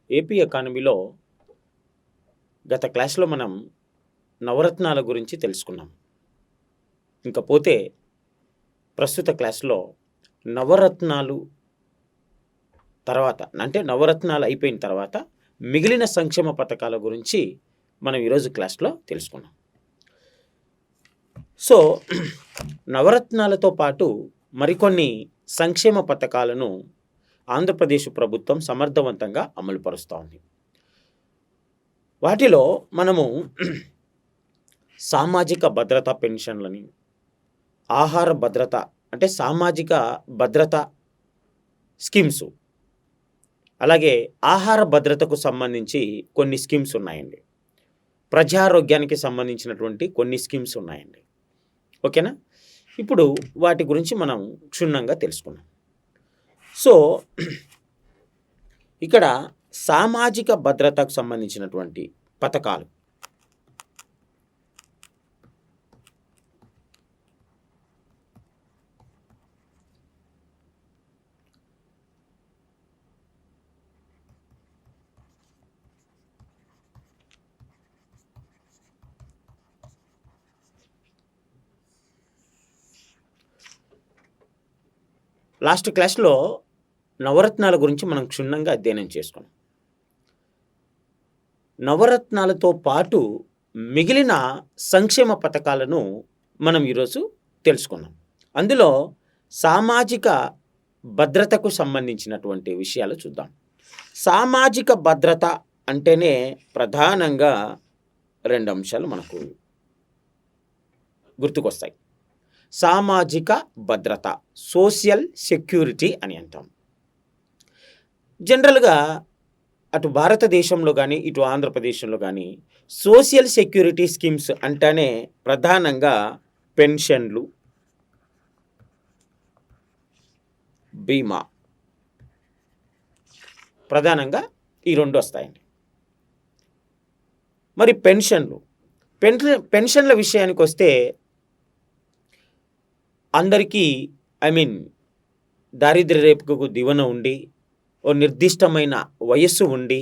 AP ఎకానమీలో గత క్లాస్లో మనం నవరత్నాల గురించి తెలుసుకున్నాం. ఇంకపోతే ప్రస్తుత క్లాస్లో నవరత్నాలు తర్వాత అంటే నవరత్నాలు అయిపోయిన తర్వాత మిగిలిన సంక్షేమ పథకాల గురించి మనం ఈరోజు క్లాస్లో తెలుసుకున్నాం. సో నవరత్నాలతో పాటు మరికొన్ని సంక్షేమ పథకాలను ఆంధ్రప్రదేశ్ ప్రభుత్వం సమర్థవంతంగా అమలుపరుస్తూ ఉంది. వాటిలో మనము సామాజిక భద్రత పెన్షన్లని, ఆహార భద్రత అంటే సామాజిక భద్రత స్కీమ్స్, అలాగే ఆహార భద్రతకు సంబంధించి కొన్ని స్కీమ్స్ ఉన్నాయండి. ప్రజారోగ్యానికి సంబంధించినటువంటి కొన్ని స్కీమ్స్ ఉన్నాయండి. ఓకేనా? ఇప్పుడు వాటి గురించి మనం క్షుణ్ణంగా తెలుసుకున్నాం. సో ఇక్కడ సామాజిక భద్రతకు సంబంధించినటువంటి పథకాలు లాస్ట్ క్లాస్లో నవరత్నాల గురించి మనం క్షుణ్ణంగా అధ్యయనం చేసుకున్నాం. నవరత్నాలతో పాటు మిగిలిన సంక్షేమ పథకాలను మనం ఈరోజు తెలుసుకున్నాం. అందులో సామాజిక భద్రతకు సంబంధించినటువంటి విషయాలు చూద్దాం. సామాజిక భద్రత అంటేనే ప్రధానంగా రెండు అంశాలు మనకు గుర్తుకొస్తాయి. సామాజిక భద్రత, సోషల్ సెక్యూరిటీ అని అంటాం. జనరల్గా అటు భారతదేశంలో కానీ ఇటు ఆంధ్రప్రదేశ్లో కానీ సోషల్ సెక్యూరిటీ స్కీమ్స్ అంటేనే ప్రధానంగా పెన్షన్లు, బీమా, ప్రధానంగా ఈ రెండు వస్తాయండి. మరి పెన్షన్ల విషయానికి వస్తే అందరికీ దారిద్ర్య రేఖకు దిగువన ఉండి ఓ నిర్దిష్టమైన వయస్సు ఉండి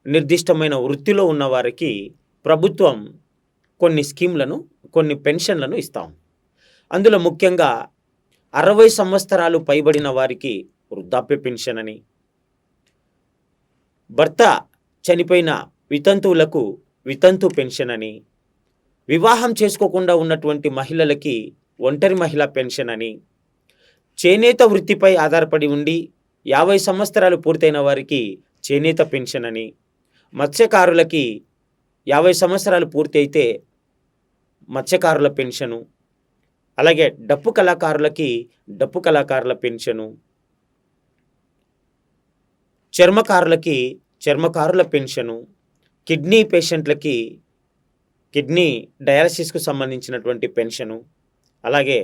నిర్దిష్టమైన వృత్తిలో ఉన్న వారికి ప్రభుత్వం కొన్ని స్కీమ్లను, కొన్ని పెన్షన్లను ఇస్తాం. అందులో ముఖ్యంగా 60 సంవత్సరాలు పైబడిన వారికి వృద్ధాప్య పెన్షన్ అని, భర్త చనిపోయిన వితంతువులకు వితంతు పెన్షన్ అని, వివాహం చేసుకోకుండా ఉన్నటువంటి మహిళలకి ఒంటరి మహిళా పెన్షన్ అని, చేనేత వృత్తిపై ఆధారపడి ఉండి 50 సంవత్సరాలు పూర్తయిన వారికి చేనేత పెన్షన్ అని, మత్స్యకారులకి 50 సంవత్సరాలు పూర్తి అయితే మత్స్యకారుల పెన్షను, అలాగే డప్పు కళాకారులకి డప్పు కళాకారుల పెన్షను, చర్మకారులకి చర్మకారుల పెన్షను, కిడ్నీ పేషెంట్లకి కిడ్నీ డయాలసిస్కు సంబంధించినటువంటి పెన్షను, అలాగే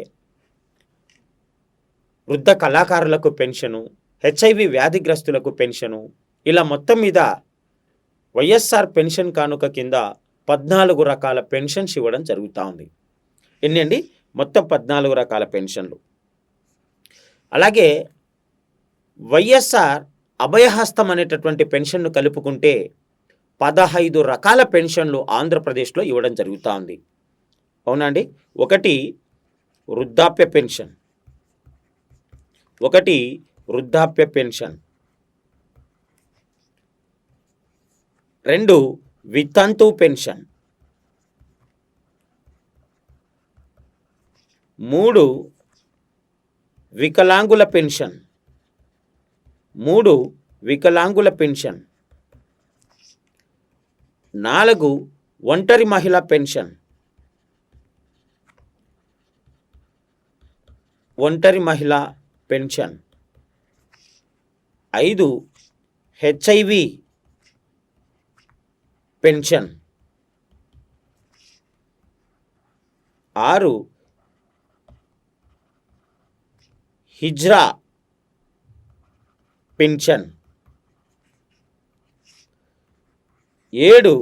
వృద్ధ కళాకారులకు పెన్షను, హెచ్ఐవి వ్యాధిగ్రస్తులకు పెన్షను, ఇలా మొత్తం మీద వైఎస్ఆర్ పెన్షన్ కానుక కింద 14 రకాల పెన్షన్స్ ఇవ్వడం జరుగుతూ ఉంది. ఎన్ని అండి? మొత్తం 14 రకాల పెన్షన్లు. అలాగే వైఎస్ఆర్ అభయహస్తం అనేటటువంటి పెన్షన్ను కలుపుకుంటే 15 రకాల పెన్షన్లు ఆంధ్రప్రదేశ్లో ఇవ్వడం జరుగుతూ ఉంది. అవునా అండి? ఒకటి వృద్ధాప్య పెన్షన్, రెండు వితంతు పెన్షన్, 3 వికలాంగుల పెన్షన్, 4 ఒంటరి మహిళా pension, 5 HIV pension, 6 hijra pension, 7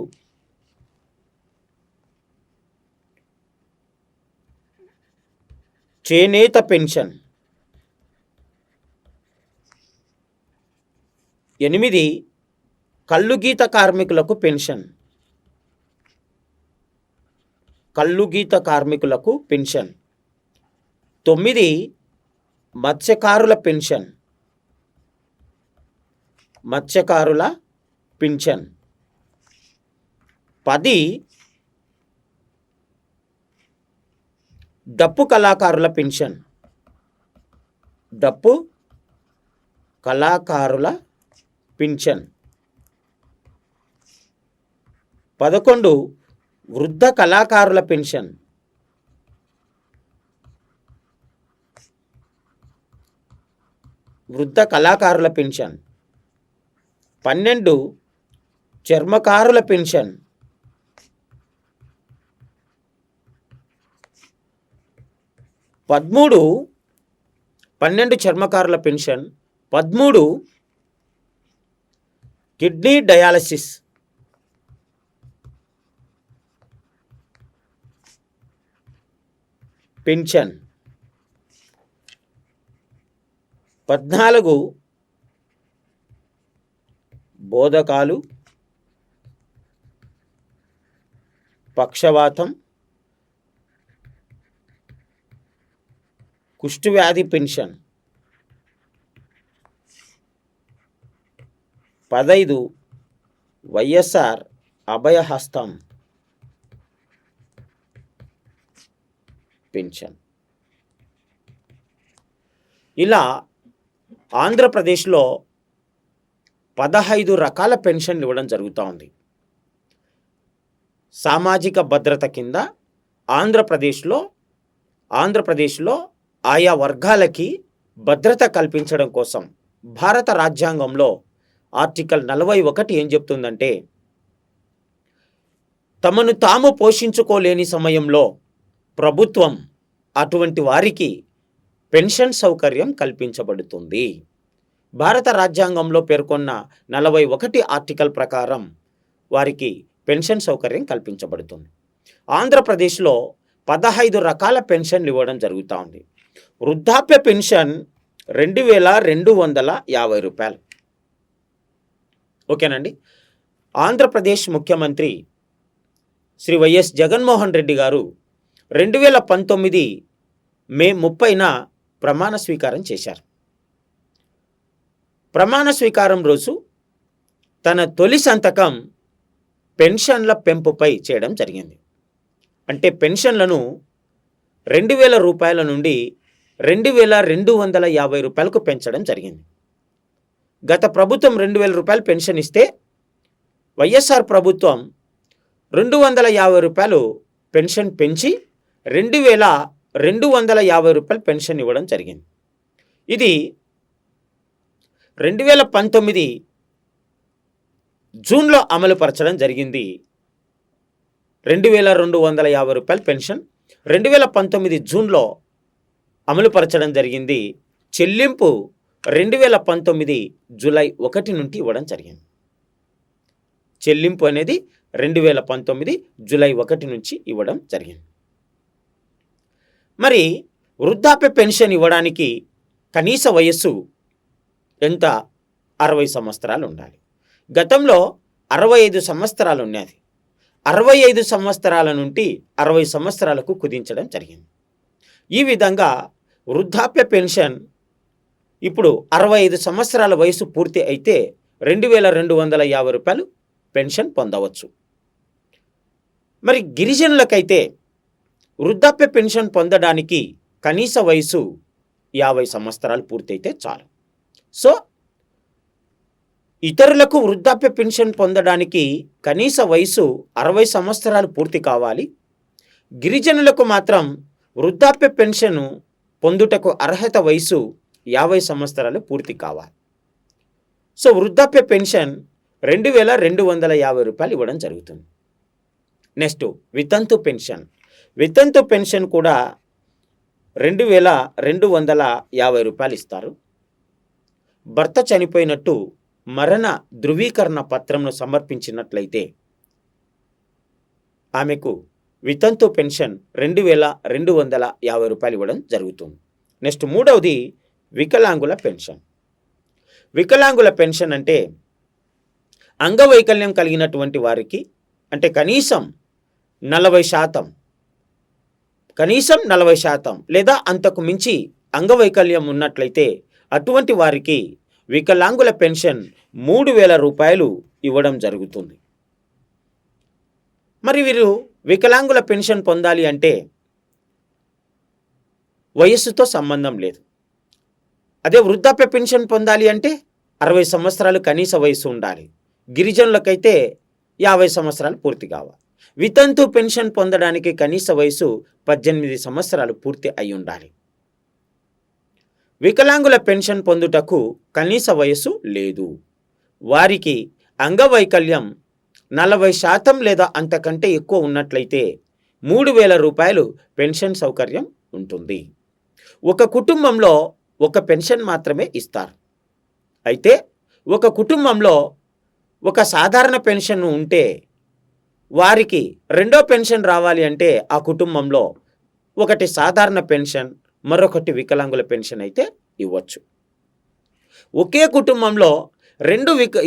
చేనేత పెన్షన్, 8 కల్లుగీత కార్మికులకు పెన్షన్. కల్లుగీత కార్మికులకు పెన్షన్. 9 మత్స్యకారుల పెన్షన్. మత్స్యకారుల పెన్షన్. 10 డప్పు కళాకారుల పెన్షన్. డప్పు కళాకారుల పెన్షన్. 11 వృద్ధ కళాకారుల పెన్షన్. వృద్ధ కళాకారుల పెన్షన్. 12 చర్మకారుల పెన్షన్. 12 చర్మకారుల పెన్షన్. 13 kidney dialysis. పెన్షన్. 14 బోధకాలు, పక్షవాతం, కుష్ఠవ్యాధి పెన్షన్. 15 వైఎస్ఆర్ అభయహస్తం పెన్షన్. ఇలా ఆంధ్రప్రదేశ్లో 15 రకాల పెన్షన్లు ఇవ్వడం జరుగుతూ ఉంది. సామాజిక భద్రత కింద ఆంధ్రప్రదేశ్లో ఆయా వర్గాలకి భద్రత కల్పించడం కోసం భారత రాజ్యాంగంలో ఆర్టికల్ 41 ఏం చెప్తుందంటే, తమను తాము పోషించుకోలేని సమయంలో ప్రభుత్వం అటువంటి వారికి పెన్షన్ సౌకర్యం కల్పించబడుతుంది. భారత రాజ్యాంగంలో పేర్కొన్న 41 ఆర్టికల్ ప్రకారం వారికి పెన్షన్ సౌకర్యం కల్పించబడుతుంది. ఆంధ్రప్రదేశ్లో 15 రకాల పెన్షన్లు ఇవ్వడం జరుగుతూ ఉంది. వృద్ధాప్య పెన్షన్ 2250 రూపాయలు. ఓకేనండి. ఆంధ్రప్రదేశ్ ముఖ్యమంత్రి శ్రీ వైఎస్ జగన్మోహన్ రెడ్డి గారు 2019 మే 30న ప్రమాణ స్వీకారం చేశారు. ప్రమాణ స్వీకారం రోజు తన తొలి సంతకం పెన్షన్ల పెంపుపై చేయడం జరిగింది. అంటే పెన్షన్లను 2000 రూపాయల నుండి 2250 రూపాయలకు పెంచడం జరిగింది. గత ప్రభుత్వం 2000 రూపాయలు పెన్షన్ ఇస్తే వైఎస్ఆర్ ప్రభుత్వం 250 రూపాయలు పెన్షన్ పెంచి 2250 రూపాయలు పెన్షన్ ఇవ్వడం జరిగింది. ఇది 2019 జూన్లో అమలుపరచడం జరిగింది. 2250 రూపాయల పెన్షన్ 2019 జూన్లో అమలుపరచడం జరిగింది. చెల్లింపు 2019 జూలై 1 నుండి ఇవ్వడం జరిగింది. చెల్లింపు అనేది 2019 జూలై 1 నుంచి ఇవ్వడం జరిగింది. మరి వృద్ధాప్య పెన్షన్ ఇవ్వడానికి కనీస వయస్సు ఎంత? 60 సంవత్సరాలు ఉండాలి. గతంలో 65 సంవత్సరాలు ఉన్నది. 65 సంవత్సరాల నుండి 60 సంవత్సరాలకు కుదించడం జరిగింది. ఈ విధంగా వృద్ధాప్య పెన్షన్ ఇప్పుడు 65 సంవత్సరాల వయసు పూర్తి అయితే 2250 రూపాయలు పెన్షన్ పొందవచ్చు. మరి గిరిజనులకైతే వృద్ధాప్య పెన్షన్ పొందడానికి కనీస వయసు 50 సంవత్సరాలు పూర్తయితే చాలు. సో ఇతరులకు వృద్ధాప్య పెన్షన్ పొందడానికి కనీస వయసు 60 సంవత్సరాలు పూర్తి కావాలి. గిరిజనులకు మాత్రం వృద్ధాప్య పెన్షన్ పొందుటకు అర్హత వయసు 50 సంవత్సరాలు పూర్తి కావాలి. సో వృద్ధాప్య పెన్షన్ 2250 రూపాయలు ఇవ్వడం జరుగుతుంది. నెక్స్ట్ వితంతు పెన్షన్. వితంతు పెన్షన్ కూడా 2250 రూపాయలు ఇస్తారు. భర్త చనిపోయినట్టు మరణ ధృవీకరణ పత్రంను సమర్పించినట్లయితే ఆమెకు వితంతు పెన్షన్ 2250 రూపాయలు ఇవ్వడం జరుగుతుంది. నెక్స్ట్ మూడవది వికలాంగుల పెన్షన్. వికలాంగుల పెన్షన్ అంటే అంగవైకల్యం కలిగినటువంటి వారికి అంటే కనీసం 40%, కనీసం 40% లేదా అంతకు మించి అంగవైకల్యం ఉన్నట్లయితే అటువంటి వారికి వికలాంగుల పెన్షన్ 3,000 రూపాయలు ఇవ్వడం జరుగుతుంది. మరి వీరు వికలాంగుల పెన్షన్ పొందాలి అంటే వయస్సుతో సంబంధం లేదు. అదే వృద్ధాప్య పెన్షన్ పొందాలి అంటే 60 సంవత్సరాలు కనీస వయసు ఉండాలి. గిరిజనులకైతే 50 సంవత్సరాలు పూర్తి కావాలి. వితంతు పెన్షన్ పొందడానికి కనీస వయసు 18 సంవత్సరాలు పూర్తి అయి ఉండాలి. వికలాంగుల పెన్షన్ పొందుటకు కనీస వయస్సు లేదు. వారికి అంగవైకల్యం 40% లేదా అంతకంటే ఎక్కువ ఉన్నట్లయితే 3,000 రూపాయలు పెన్షన్ సౌకర్యం ఉంటుంది. ఒక కుటుంబంలో ఒక పెన్షన్ మాత్రమే ఇస్తారు. అయితే ఒక కుటుంబంలో ఒక సాధారణ పెన్షన్ ఉంటే వారికి రెండో పెన్షన్ రావాలి అంటే ఆ కుటుంబంలో ఒకటి సాధారణ పెన్షన్, మరొకటి వికలాంగుల పెన్షన్ అయితే ఇవ్వచ్చు. ఒకే కుటుంబంలో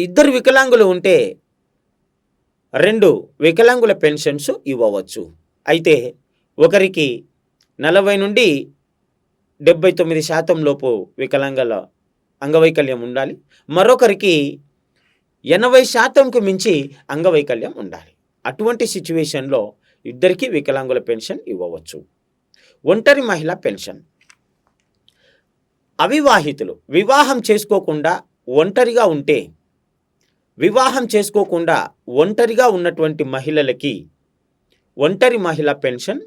ఇద్దరు వికలాంగులు ఉంటే 2 వికలాంగుల పెన్షన్స్ ఇవ్వవచ్చు. అయితే ఒకరికి 40 నుండి 79% లోపు వికలాంగుల అంగవైకల్యం ఉండాలి, మరొకరికి 80%కు మించి అంగవైకల్యం ఉండాలి. అటువంటి సిచ్యువేషన్లో ఇద్దరికీ వికలాంగుల పెన్షన్ ఇవ్వవచ్చు. ఒంటరి మహిళ పెన్షన్. అవివాహితులు వివాహం చేసుకోకుండా ఒంటరిగా ఉన్నటువంటి మహిళలకి ఒంటరి మహిళ పెన్షన్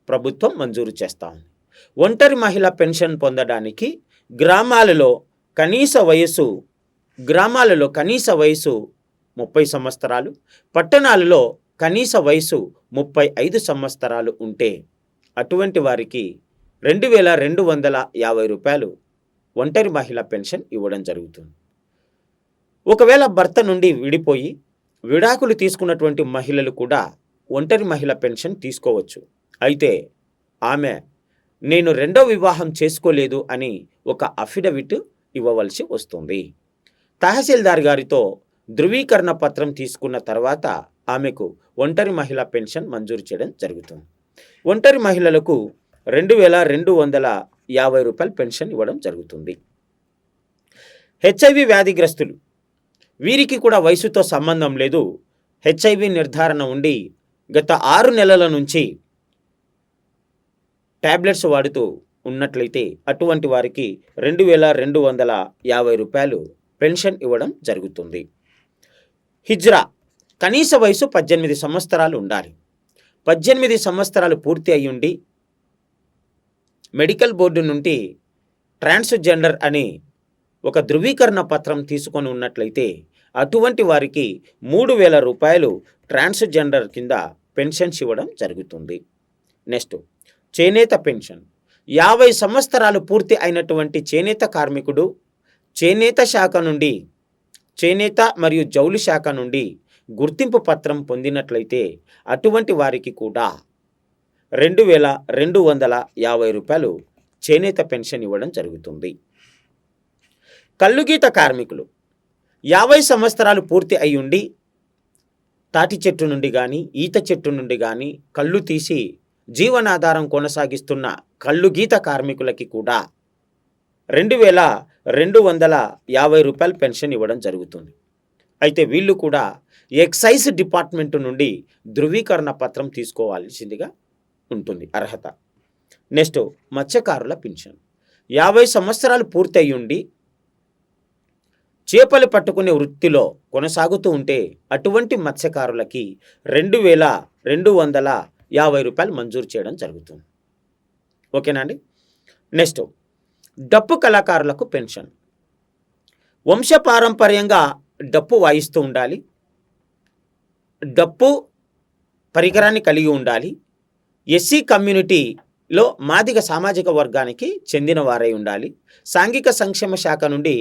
ప్రభుత్వం మంజూరు చేస్తూ ఉంది. ఒంటరి మహిళ పెన్షన్ పొందడానికి గ్రామాలలో కనీస వయసు 30 సంవత్సరాలు, పట్టణాలలో కనీస వయసు 35 సంవత్సరాలు ఉంటే అటువంటి వారికి 2,250 రూపాయలు ఒంటరి మహిళ పెన్షన్ ఇవ్వడం జరుగుతుంది. ఒకవేళ భర్త నుండి విడిపోయి విడాకులు తీసుకున్నటువంటి మహిళలు కూడా ఒంటరి మహిళ పెన్షన్ తీసుకోవచ్చు. అయితే ఆమె నేను రెండో వివాహం చేసుకోలేదు అని ఒక అఫిడవిట్ ఇవ్వవలసి వస్తుంది. తహసీల్దార్ గారితో ధృవీకరణ పత్రం తీసుకున్న తర్వాత ఆమెకు ఒంటరి మహిళ పెన్షన్ మంజూరు చేయడం జరుగుతుంది. ఒంటరి మహిళలకు 2,250 రూపాయల పెన్షన్ ఇవ్వడం జరుగుతుంది. హెచ్ఐవి వ్యాధిగ్రస్తులు, వీరికి కూడా వయసుతో సంబంధం లేదు. హెచ్ఐవి నిర్ధారణ ఉండి గత 6 నెలల నుంచి టాబ్లెట్స్ వాడుతూ ఉన్నట్లయితే అటువంటి వారికి 2,250 రూపాయలు పెన్షన్ ఇవ్వడం జరుగుతుంది. హిజ్రా, కనీస వయసు 18 సంవత్సరాలు ఉండాలి. 18 సంవత్సరాలు పూర్తి అయ్యుండి మెడికల్ బోర్డు నుండి ట్రాన్స్జెండర్ అని ఒక ధృవీకరణ పత్రం తీసుకొని ఉన్నట్లయితే అటువంటి వారికి 3,000 రూపాయలు ట్రాన్స్జెండర్ కింద పెన్షన్స్ ఇవ్వడం జరుగుతుంది. నెక్స్ట్ చేనేత పెన్షన్. 50 సంవత్సరాలు పూర్తి అయినటువంటి చేనేత కార్మికుడు చేనేత మరియు జౌలి శాఖ నుండి గుర్తింపు పత్రం పొందినట్లయితే అటువంటి వారికి కూడా 2,250 రూపాయలు చేనేత పెన్షన్ ఇవ్వడం జరుగుతుంది. కల్లుగీత కార్మికులు 50 సంవత్సరాలు పూర్తి అయ్యుండి తాటి చెట్టు నుండి కానీ ఈత చెట్టు నుండి కానీ కళ్ళు తీసి జీవనాధారం కొనసాగిస్తున్న కల్లుగీత కార్మికులకి కూడా 2,250 రూపాయల పెన్షన్ ఇవ్వడం జరుగుతుంది. అయితే వీళ్ళు కూడా ఎక్సైజ్ డిపార్ట్మెంట్ నుండి ధృవీకరణ పత్రం తీసుకోవాల్సిందిగా ఉంటుంది అర్హత. నెక్స్ట్ మత్స్యకారుల పెన్షన్. 50 సంవత్సరాలు పూర్తి అయ్యుండి చేపలు పట్టుకునే వృత్తిలో కొనసాగుతూ ఉంటే అటువంటి మత్స్యకారులకి 2,250 రూపాయలు మంజూరు చేయడం జరుగుతుంది. ఓకేనా అండి. నెక్స్ట్ డప్పు కళాకారులకు పెన్షన్. వంశపారంపర్యంగా డప్పు వాయిస్తూ ఉండాలి, డప్పు పరికరాన్ని కలిగి ఉండాలి, ఎస్సీ కమ్యూనిటీలో మాదిగ సామాజిక వర్గానికి చెందిన వారై ఉండాలి, సాంఘిక సంక్షేమ శాఖ నుండి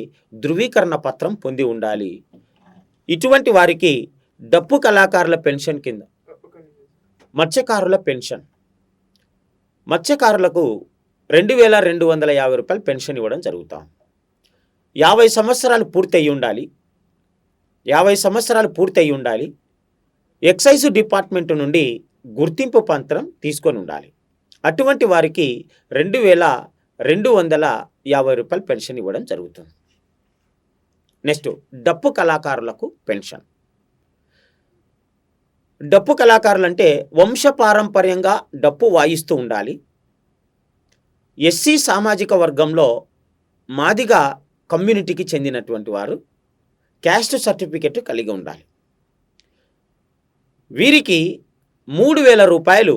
ధృవీకరణ పత్రం పొంది ఉండాలి. ఇటువంటి వారికి డప్పు కళాకారుల పెన్షన్ కింద మత్స్యకారుల పెన్షన్, మత్స్యకారులకు 2,250 రూపాయలు పెన్షన్ ఇవ్వడం జరుగుతాం. 50 సంవత్సరాలు పూర్తి అయ్యి ఉండాలి, 50 సంవత్సరాలు పూర్తయి ఉండాలి. ఎక్సైజ్ డిపార్ట్మెంట్ నుండి గుర్తింపు పత్రం తీసుకొని ఉండాలి. అటువంటి వారికి 2250 రూపాయలు పెన్షన్ ఇవ్వడం జరుగుతుంది. నెక్స్ట్ డప్పు కళాకారులకు పెన్షన్. డప్పు కళాకారులు అంటే వంశపారంపర్యంగా డప్పు వాయిస్తూ ఉండాలి. ఎస్సీ సామాజిక వర్గంలో మాదిగ కమ్యూనిటీకి చెందినటువంటి వారు క్యాస్ట్ సర్టిఫికెట్ కలిగి ఉండాలి. వీరికి 3000 రూపాయలు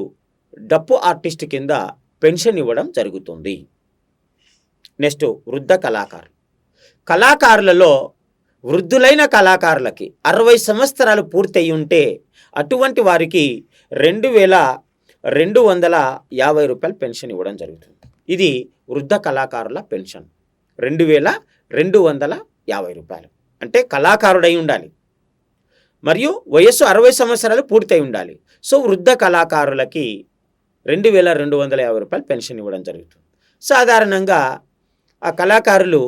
డప్పు ఆర్టిస్ట్ కింద పెన్షన్ ఇవ్వడం జరుగుతుంది. నెక్స్ట్ వృద్ధ కళాకారులలో వృద్ధులైన కళాకారులకి 60 సంవత్సరాలు పూర్తయి ఉంటే అటువంటి వారికి 2250 రూపాయలు పెన్షన్ ఇవ్వడం జరుగుతుంది. ఇది వృద్ధ కళాకారుల పెన్షన్ 2250 రూపాయలు. అంటే కళాకారుడై ఉండాలి మరియు వయస్సు 60 సంవత్సరాలు పూర్తయి ఉండాలి. సో వృద్ధ కళాకారులకి 2250 రూపాయలు పెన్షన్ ఇవ్వడం జరుగుతుంది. సాధారణంగా ఆ కళాకారులు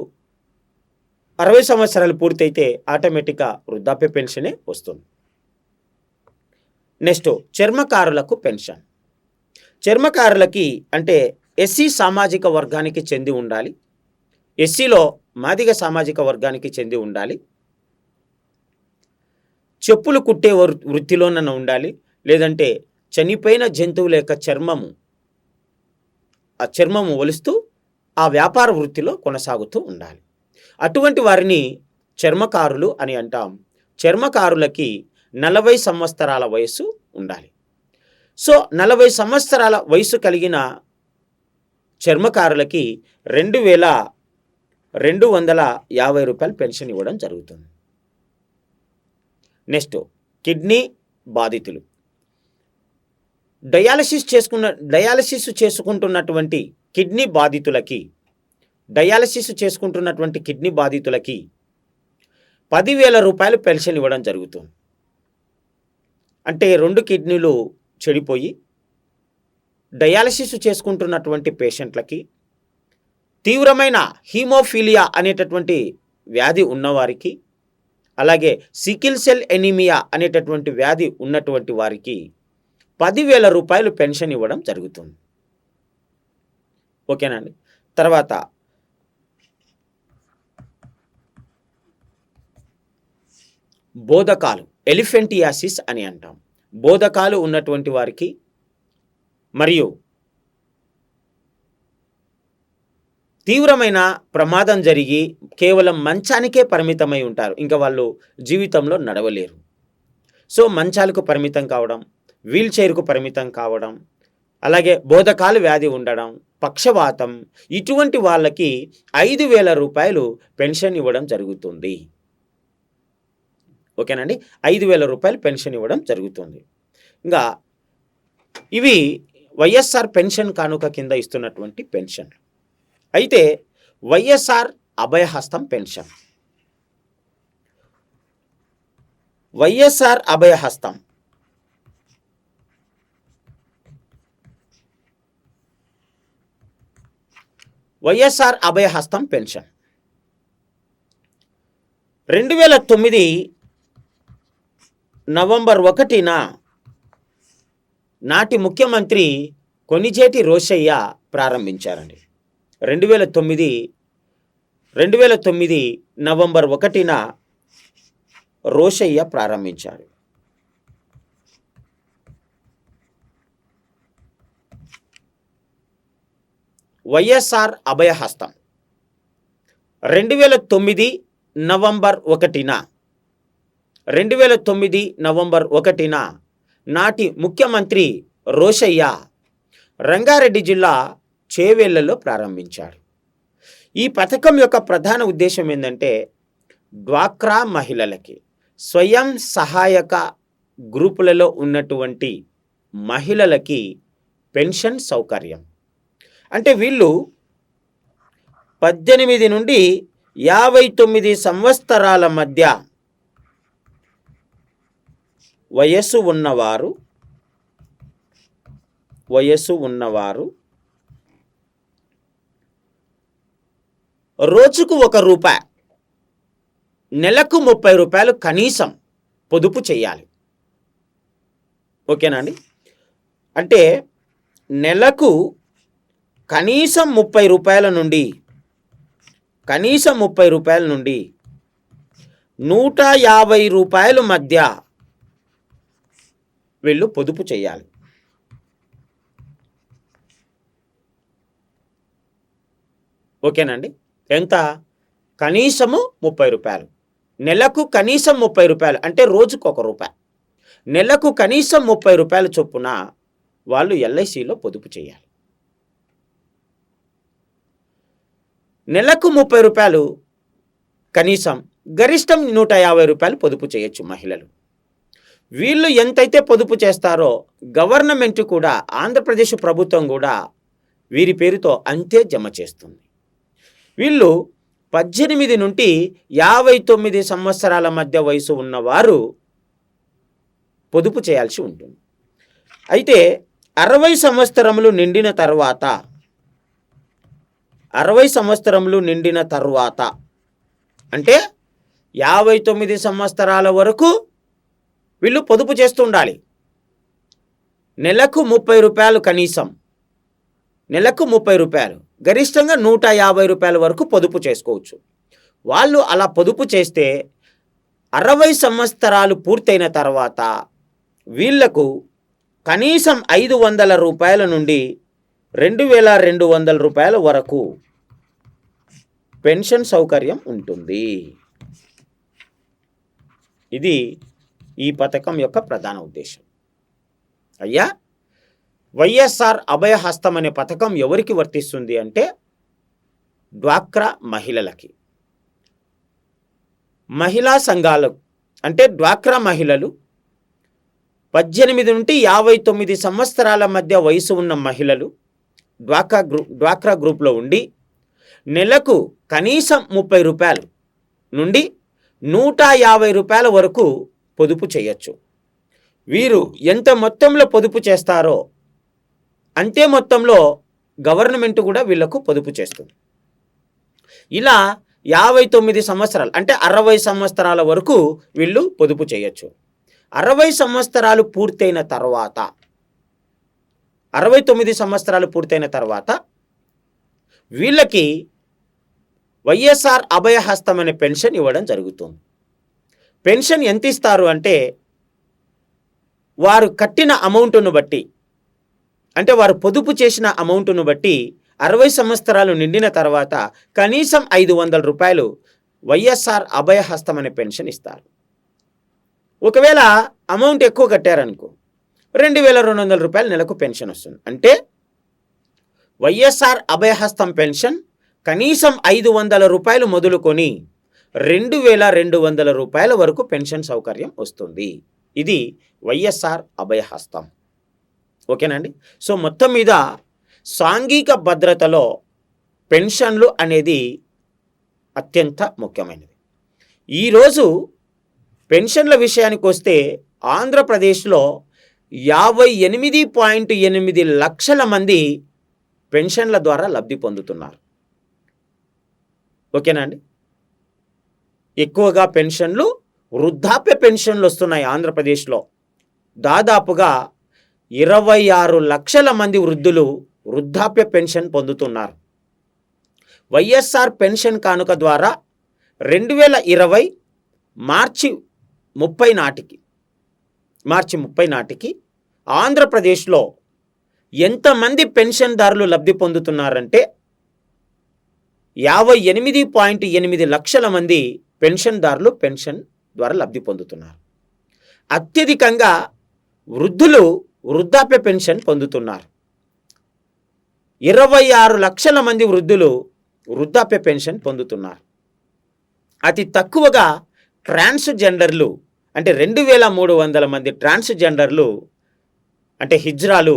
60 సంవత్సరాలు పూర్తయితే ఆటోమేటిక్గా వృద్ధాప్య పెన్షనే వస్తుంది. Next చర్మకారులకు pension. చర్మకారులకి అంటే ఎస్సీ సామాజిక వర్గానికి చెంది ఉండాలి. ఎస్సీలో మాదిగ సామాజిక వర్గానికి చెంది ఉండాలి. చెప్పులు కుట్టే వృత్తిలోనన్నా ఉండాలి. లేదంటే చనిపోయిన జంతువుల యొక్క చర్మము ఒలుస్తూ ఆ వ్యాపార వృత్తిలో కొనసాగుతూ ఉండాలి. అటువంటి వారిని చర్మకారులు అని అంటాం. చర్మకారులకి 40 సంవత్సరాల వయసు ఉండాలి. సో 40 సంవత్సరాల వయసు కలిగిన చర్మకారులకి 2250 రూపాయలు పెన్షన్ ఇవ్వడం జరుగుతుంది. నెక్స్ట్ కిడ్నీ బాధితులు. డయాలసిస్ చేసుకుంటున్నటువంటి కిడ్నీ బాధితులకి 10,000 రూపాయలు పెన్షన్ ఇవ్వడం జరుగుతుంది. అంటే 2 కిడ్నీలు చెడిపోయి డయాలసిస్ చేసుకుంటున్నటువంటి పేషెంట్లకి, తీవ్రమైన హీమోఫీలియా అనేటటువంటి వ్యాధి ఉన్నవారికి, అలాగే సికిల్ సెల్ ఎనీమియా అనేటటువంటి వ్యాధి ఉన్నటువంటి వారికి 10,000 రూపాయలు పెన్షన్ ఇవ్వడం జరుగుతుంది. ఓకేనండి. తర్వాత బోధకాలు, ఎలిఫెంటియాసిస్ అని అంటాం. బోధకాలు ఉన్నటువంటి వారికి మరియు తీవ్రమైన ప్రమాదం జరిగి కేవలం మంచానికే పరిమితమై ఉంటారు. ఇంకా వాళ్ళు జీవితంలో నడవలేరు. సో మంచాలకు పరిమితం కావడం, వీల్ చైర్కు పరిమితం కావడం, అలాగే బోధకాలు వ్యాధి ఉండడం, పక్షవాతం, ఇటువంటి వాళ్ళకి 5,000 రూపాయలు పెన్షన్ ఇవ్వడం జరుగుతుంది. ఓకేనండి. 5,000 రూపాయలు పెన్షన్ ఇవ్వడం జరుగుతుంది. ఇంకా ఇవి వైఎస్ఆర్ పెన్షన్ కానుక కింద ఇస్తున్నటువంటి పెన్షన్. అయితే వైఎస్ఆర్ అభయహస్తం పెన్షన్. వైఎస్ఆర్ అభయహస్తం పెన్షన్ 2009 నవంబర్ 1న నాటి ముఖ్యమంత్రి కొణిజేటి రోశయ్య ప్రారంభించారండి. 2009 నవంబర్ 1న రోశయ్య ప్రారంభించారు. వైఎస్ఆర్ అభయహస్తం 2009 నవంబర్ 1న నాటి ముఖ్యమంత్రి రోశయ్య రంగారెడ్డి జిల్లా చేవెళ్లలో ప్రారంభించారు. ఈ పథకం యొక్క ప్రధాన ఉద్దేశం ఏంటంటే డ్వాక్రా మహిళలకి, స్వయం సహాయక గ్రూపులలో ఉన్నటువంటి మహిళలకి పెన్షన్ సౌకర్యం. అంటే వీళ్ళు 18 నుండి 59 సంవత్సరాల మధ్య వయస్సు ఉన్నవారు రోజుకు ₹1 నెలకు 30 రూపాయలు కనీసం పొదుపు చేయాలి. ఓకేనా అండి? అంటే నెలకు కనీసం 30 రూపాయల నుండి 150 రూపాయల మధ్య వీళ్ళు పొదుపు చేయాలి. ఓకేనండి? ఎంత? కనీసము 30 రూపాయలు. నెలకు కనీసం 30 రూపాయలు అంటే రోజుకు ₹1. నెలకు కనీసం 30 రూపాయల చొప్పున వాళ్ళు ఎల్ఐసిలో పొదుపు చేయాలి. నెలకు 30 రూపాయలు కనీసం, గరిష్టం 150 రూపాయలు పొదుపు చేయొచ్చు మహిళలు. వీళ్ళు ఎంతైతే పొదుపు చేస్తారో గవర్నమెంట్ కూడా, ఆంధ్రప్రదేశ్ ప్రభుత్వం కూడా వీరి పేరుతో అంతే జమ చేస్తుంది. వీళ్ళు 18 నుండి 59 సంవత్సరాల మధ్య వయసు ఉన్నవారు పొదుపు చేయాల్సి ఉంటుంది. అయితే 60 సంవత్సరములు నిండిన తర్వాత అంటే 59 సంవత్సరాల వరకు వీళ్ళు పొదుపు చేస్తుండాలి. నెలకు 30 రూపాయలు కనీసం, నెలకు 30 రూపాయలు, గరిష్టంగా 150 రూపాయల వరకు పొదుపు చేసుకోవచ్చు. వాళ్ళు అలా పొదుపు చేస్తే 60 సంవత్సరాలు పూర్తయిన తర్వాత వీళ్లకు కనీసం 500 రూపాయల నుండి 2200 రూపాయల వరకు పెన్షన్ సౌకర్యం ఉంటుంది. ఇది ఈ పథకం యొక్క ప్రధాన ఉద్దేశం. అయ్యా, వైఎస్ఆర్ అభయహస్తం అనే పథకం ఎవరికి వర్తిస్తుంది అంటే డ్వాక్రా మహిళలకి. మహిళా సంఘాలకు అంటే డ్వాక్రా మహిళలు 18 నుండి 59 సంవత్సరాల మధ్య వయసు ఉన్న మహిళలు డ్వాక్రా గ్రూప్లో ఉండి నెలకు కనీసం 30 రూపాయలు నుండి 150 రూపాయల వరకు పొదుపు చేయొచ్చు. వీరు ఎంత మొత్తంలో పొదుపు చేస్తారో అంతే మొత్తంలో గవర్నమెంట్ కూడా వీళ్లకు పొదుపు చేస్తుంది. ఇలా 59 సంవత్సరాలు అంటే 60 సంవత్సరాల వరకు వీళ్ళు పొదుపు చేయొచ్చు. 60 సంవత్సరాలు పూర్తయిన తర్వాత 69 సంవత్సరాలు పూర్తయిన తర్వాత వీళ్ళకి వైఎస్ఆర్ అభయహస్తం అనే పెన్షన్ ఇవ్వడం జరుగుతుంది. పెన్షన్ ఎంత ఇస్తారు అంటే వారు కట్టిన అమౌంట్ను బట్టి, అంటే వారు పొదుపు చేసిన అమౌంట్ను బట్టి 60 సంవత్సరాలు నిండిన తర్వాత కనీసం 500 రూపాయలు వైఎస్ఆర్ అభయహస్తం అనే పెన్షన్ ఇస్తారు. ఒకవేళ అమౌంట్ ఎక్కువ కట్టారనుకో 2200 రూపాయలు నెలకు పెన్షన్ వస్తుంది. అంటే వైఎస్ఆర్ అభయహస్తం పెన్షన్ కనీసం 500 రూపాయలు మొదలుకొని 2200 రూపాయల వరకు పెన్షన్ సౌకర్యం వస్తుంది. ఇది వైఎస్ఆర్ అభయహస్తం. ఓకేనండి? సో మొత్తం మీద సాంఘిక భద్రతలో పెన్షన్లు అనేది అత్యంత ముఖ్యమైనది. ఈరోజు పెన్షన్ల విషయానికి వస్తే ఆంధ్రప్రదేశ్లో 58.8 లక్షల మంది పెన్షన్ల ద్వారా లబ్ధి పొందుతున్నారు. ఓకేనా అండి? ఎక్కువగా పెన్షన్లు, వృద్ధాప్య పెన్షన్లు వస్తున్నాయి ఆంధ్రప్రదేశ్లో. దాదాపుగా 26 లక్షల మంది వృద్ధులు వృద్ధాప్య పెన్షన్ పొందుతున్నారు. వైఎస్ఆర్ పెన్షన్ కానుక ద్వారా 2020 మార్చి 30 నాటికి ఆంధ్రప్రదేశ్లో ఎంతమంది పెన్షన్దారులు లబ్ధి పొందుతున్నారంటే 58.8 లక్షల మంది పెన్షన్దారులు పెన్షన్ ద్వారా లబ్ధి పొందుతున్నారు. అత్యధికంగా వృద్ధులు వృద్ధాప్య పెన్షన్ పొందుతున్నారు. 26 లక్షల మంది వృద్ధులు వృద్ధాప్య పెన్షన్ పొందుతున్నారు. అతి తక్కువగా ట్రాన్స్జెండర్లు అంటే 2300 మంది ట్రాన్స్జెండర్లు అంటే హిజ్రాలు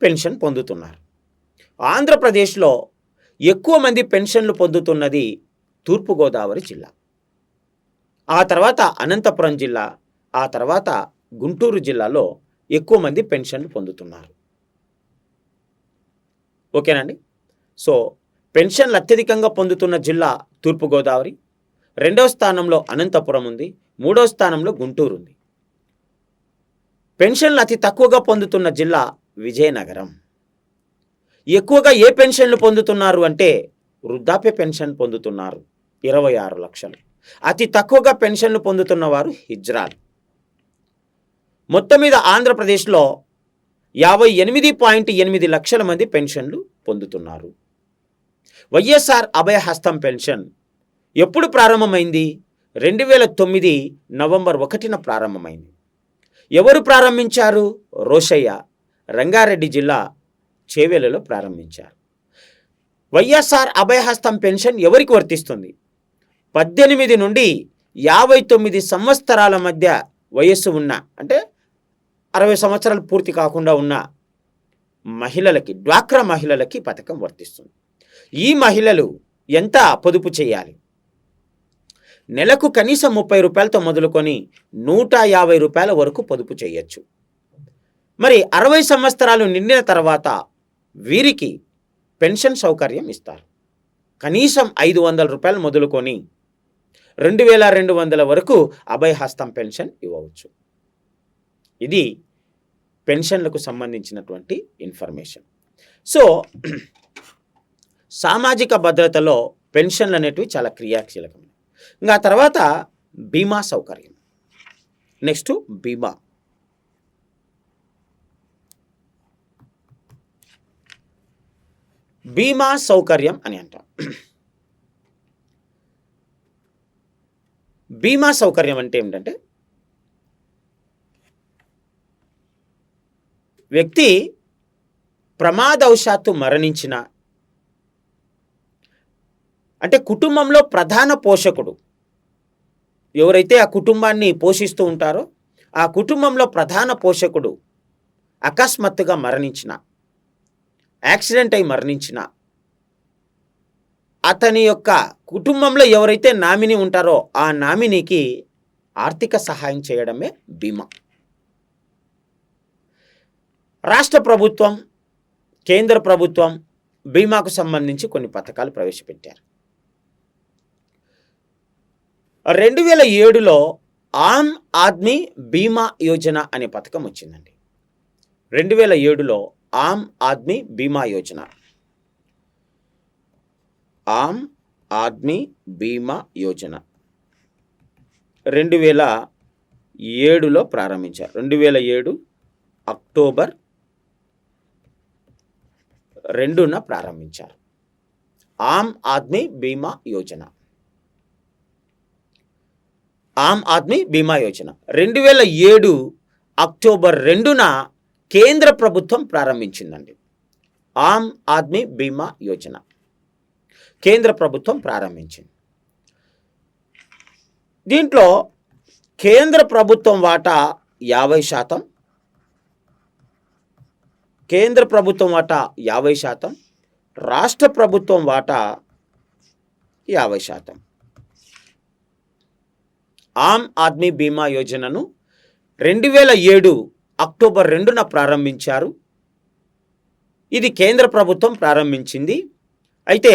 పెన్షన్ పొందుతున్నారు. ఆంధ్రప్రదేశ్లో ఎక్కువ మంది పెన్షన్లు పొందుతున్నది తూర్పుగోదావరి జిల్లా, ఆ తర్వాత అనంతపురం జిల్లా, ఆ తర్వాత గుంటూరు జిల్లాలో ఎక్కువ మంది పెన్షన్లు పొందుతున్నారు. ఓకేనండి? సో పెన్షన్లు అత్యధికంగా పొందుతున్న జిల్లా తూర్పుగోదావరి, రెండవ స్థానంలో అనంతపురం ఉంది. మూడవ స్థానంలో గుంటూరు ఉంది. పెన్షన్లు అతి తక్కువగా పొందుతున్న జిల్లా విజయనగరం. ఎక్కువగా ఏ పెన్షన్లు పొందుతున్నారు అంటే వృద్ధాప్య పెన్షన్ పొందుతున్నారు 26 లక్షలు. అతి తక్కువగా పెన్షన్లు పొందుతున్న వారు హిజ్రాల్. మొత్తం మీద ఆంధ్రప్రదేశ్లో 58.8 లక్షల మంది పెన్షన్లు పొందుతున్నారు. వైఎస్ఆర్ అభయహస్తం పెన్షన్ ఎప్పుడు ప్రారంభమైంది? 2009 నవంబర్ 1న ప్రారంభమైంది. ఎవరు ప్రారంభించారు? రోషయ్య, రంగారెడ్డి జిల్లా చేవెళ్లలో ప్రారంభించారు. వైఎస్ఆర్ అభయహస్తం పెన్షన్ ఎవరికి వర్తిస్తుంది? 18 నుండి 59 సంవత్సరాల మధ్య వయస్సు ఉన్న, అంటే 60 సంవత్సరాలు పూర్తి కాకుండా ఉన్న మహిళలకి, డ్వాక్రా మహిళలకి పథకం వర్తిస్తుంది. ఈ మహిళలు ఎంత పొదుపు చేయాలి? నెలకు కనీసం 30 రూపాయలతో మొదలుకొని 150 రూపాయల వరకు పొదుపు చేయొచ్చు. మరి 60 సంవత్సరాలు నిండిన తర్వాత వీరికి పెన్షన్ సౌకర్యం ఇస్తారు. కనీసం 500 రూపాయలు మొదలుకొని 2200 వరకు అభయహస్తం పెన్షన్ ఇవ్వవచ్చు. ఇది పెన్షన్లకు సంబంధించినటువంటి ఇన్ఫర్మేషన్. సో సామాజిక భద్రతలో పెన్షన్లు అనేటివి చాలా క్రియాశీలకం. ఇంకా తర్వాత బీమా సౌకర్యం. నెక్స్ట్ బీమా. బీమా సౌకర్యం అని అంటాం. బీమా సౌకర్యం అంటే ఏమిటంటే, వ్యక్తి ప్రమాదవశాత్తు మరణించిన, అంటే కుటుంబంలో ప్రధాన పోషకుడు ఎవరైతే ఆ కుటుంబాన్ని పోషిస్తూ ఉంటారో ఆ కుటుంబంలో ప్రధాన పోషకుడు అకస్మాత్తుగా మరణించిన, యాక్సిడెంట్ అయి మరణించిన, అతని యొక్క కుటుంబంలో ఎవరైతే నామినీ ఉంటారో ఆ నామినీకి ఆర్థిక సహాయం చేయడమే బీమా. రాష్ట్ర ప్రభుత్వం, కేంద్ర ప్రభుత్వం బీమాకు సంబంధించి కొన్ని పథకాలు ప్రవేశపెట్టారు. 2007లో ఆమ్ ఆద్మీ బీమా యోజన అనే పథకం వచ్చిందండి. 2007లో ఆమ్ ఆద్మీ బీమా యోజన, ఆమ్ ఆద్మీ బీమా యోజన 2007లో ప్రారంభించారు. 2007 అక్టోబర్ 2న ప్రారంభించారు ఆమ్ ఆద్మీ బీమా యోజన. ఆమ్ ఆద్మీ బీమా యోజన 2007 అక్టోబర్ 2న కేంద్ర ప్రభుత్వం ప్రారంభించిందండి. ఆమ్ ఆద్మీ బీమా యోజన కేంద్ర ప్రభుత్వం ప్రారంభించింది. దీంట్లో కేంద్ర ప్రభుత్వం వాటా 50%, కేంద్ర ప్రభుత్వం వాటా 50%, రాష్ట్ర ప్రభుత్వం వాటా 50%. ఆమ్ ఆద్మీ బీమా యోజనను 2007 అక్టోబర్ 2న ప్రారంభించారు. ఇది కేంద్ర ప్రభుత్వం ప్రారంభించింది. అయితే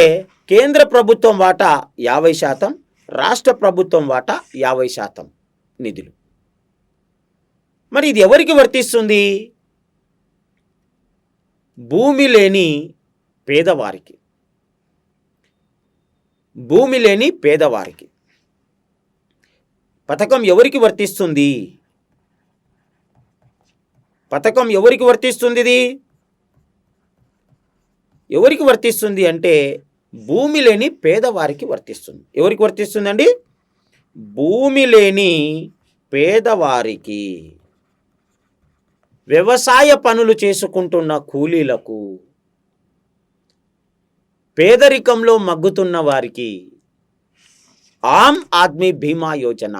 కేంద్ర ప్రభుత్వం వాటా 50%, రాష్ట్ర ప్రభుత్వం వాటా 50% నిధులు. మరి ఇది ఎవరికి వర్తిస్తుంది? భూమి లేని పేదవారికి. భూమి లేని పేదవారికి పథకం ఎవరికి వర్తిస్తుంది? పథకం ఎవరికి వర్తిస్తుంది? ఇది ఎవరికి వర్తిస్తుంది అంటే భూమి లేని పేదవారికి వర్తిస్తుంది. ఎవరికి వర్తిస్తుందండి? భూమి లేని పేదవారికి, వ్యవసాయ పనులు చేసుకుంటున్న కూలీలకు, పేదరికంలో మగ్గుతున్న వారికి. ఆమ్ ఆద్మీ బీమా యోజన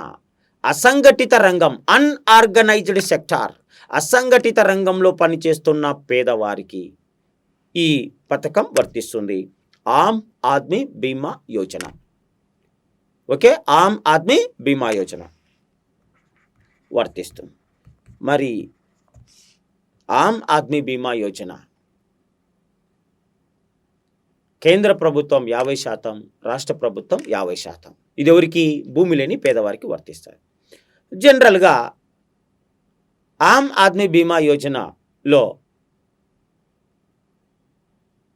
అసంఘటిత రంగం, అన్ఆర్గనైజ్డ్ సెక్టార్, అసంఘటిత రంగంలో పనిచేస్తున్న పేదవారికి ఈ పథకం వర్తిస్తుంది. ఆమ్ ఆద్మీ బీమా యోజన. ఓకే, ఆమ్ ఆద్మీ బీమా యోజన వర్తిస్తుంది. మరి ఆమ్ ఆద్మీ బీమా యోజన కేంద్ర ప్రభుత్వం 50%, రాష్ట్ర ప్రభుత్వం 50%. ఇది ఎవరికి? భూమి లేని పేదవారికి వర్తిస్తాయి. జనరల్గా ఆమ్ ఆద్మీ బీమా యోజనలో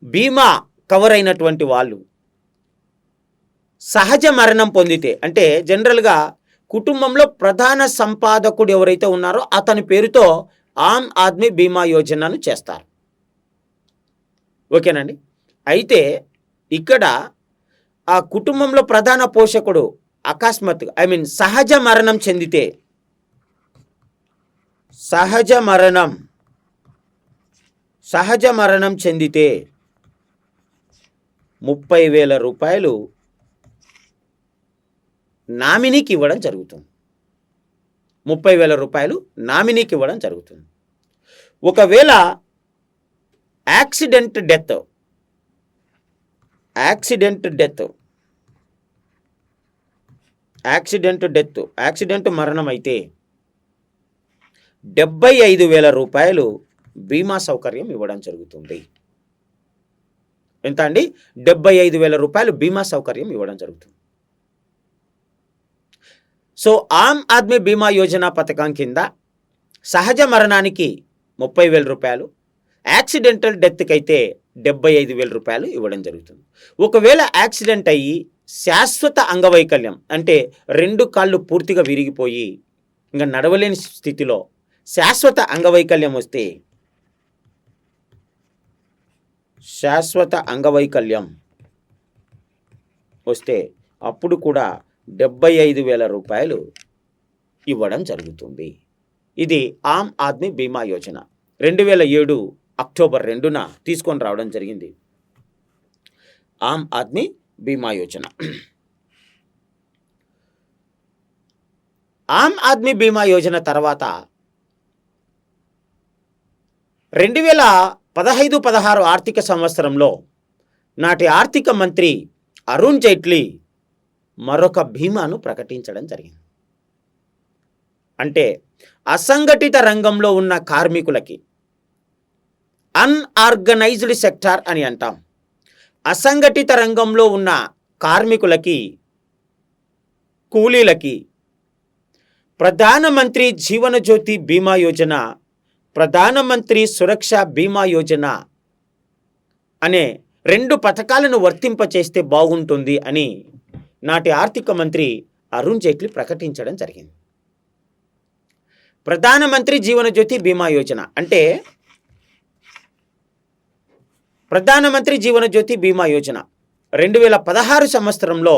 బీమా కవర్ అయినటువంటి వాళ్ళు సహజ మరణం పొందితే, అంటే జనరల్గా కుటుంబంలో ప్రధాన సంపాదకుడు ఎవరైతే ఉన్నారో అతని పేరుతో ఆమ్ ఆద్మీ బీమా యోజనను చేస్తారు. ఓకేనండి. అయితే ఇక్కడ ఆ కుటుంబంలో ప్రధాన పోషకుడు అకస్మాత్తుగా సహజ మరణం చెందితే, సహజ మరణం చెందితే 30,000 రూపాయలు నామినీకి ఇవ్వడం జరుగుతుంది. 30,000 రూపాయలు నామినీకి ఇవ్వడం జరుగుతుంది. ఒకవేళ యాక్సిడెంట్ మరణం అయితే 75,000 రూపాయలు బీమా సౌకర్యం ఇవ్వడం జరుగుతుంది. ఎంత అండి? 75,000 రూపాయలు బీమా సౌకర్యం ఇవ్వడం జరుగుతుంది. సో ఆమ్ ఆద్మీ బీమా యోజన పథకం కింద సహజ మరణానికి 30,000 రూపాయలు, యాక్సిడెంటల్ డెత్కి అయితే 75,000 రూపాయలు ఇవ్వడం జరుగుతుంది. ఒకవేళ యాక్సిడెంట్ అయ్యి శాశ్వత అంగవైకల్యం, అంటే 2 కాళ్ళు పూర్తిగా విరిగిపోయి ఇంకా నడవలేని స్థితిలో శాశ్వత అంగవైకల్యం వస్తే అప్పుడు కూడా 75,000 రూపాయలు ఇవ్వడం జరుగుతుంది. ఇది ఆమ్ ఆద్మీ బీమా యోజన 2007 అక్టోబర్ 2న తీసుకొని రావడం జరిగింది. ఆమ్ ఆద్మీ బీమా యోజన. ఆమ్ ఆద్మీ బీమా యోజన తర్వాత 2015-16 ఆర్థిక సంవత్సరంలో నాటి ఆర్థిక మంత్రి అరుణ్ జైట్లీ మరొక బీమాను ప్రకటించడం జరిగింది. అంటే అసంఘటిత రంగంలో ఉన్న కార్మికులకి, అన్ఆర్గనైజ్డ్ సెక్టార్ అని అంటాం, అసంఘటిత రంగంలో ఉన్న కార్మికులకి, కూలీలకి ప్రధానమంత్రి జీవన జ్యోతి బీమా యోజన, ప్రధానమంత్రి సురక్ష బీమా యోజన అనే 2 పథకాలను వర్తింపచేస్తే బాగుంటుంది అని నాటి ఆర్థిక మంత్రి అరుణ్ జైట్లీ ప్రకటించడం జరిగింది. ప్రధానమంత్రి జీవన జ్యోతి బీమా యోజన అంటే ప్రధానమంత్రి జీవన జ్యోతి బీమా యోజన 2016 సంవత్సరంలో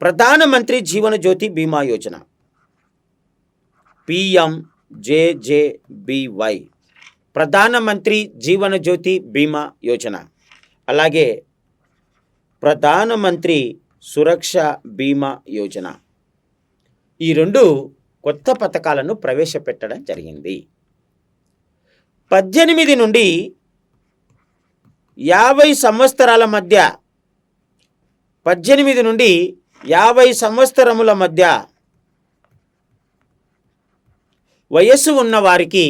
ప్రధానమంత్రి జీవన జ్యోతి బీమా యోజన PMJJBY, ప్రధానమంత్రి జీవన జ్యోతి బీమా యోజన, అలాగే ప్రధానమంత్రి సురక్ష బీమా యోజన, ఈ 2 కొత్త పథకాలను ప్రవేశపెట్టడం జరిగింది. 18 నుండి 50 సంవత్సరాల మధ్య 18 నుండి 50 సంవత్సరముల మధ్య వయస్సు ఉన్న వారికి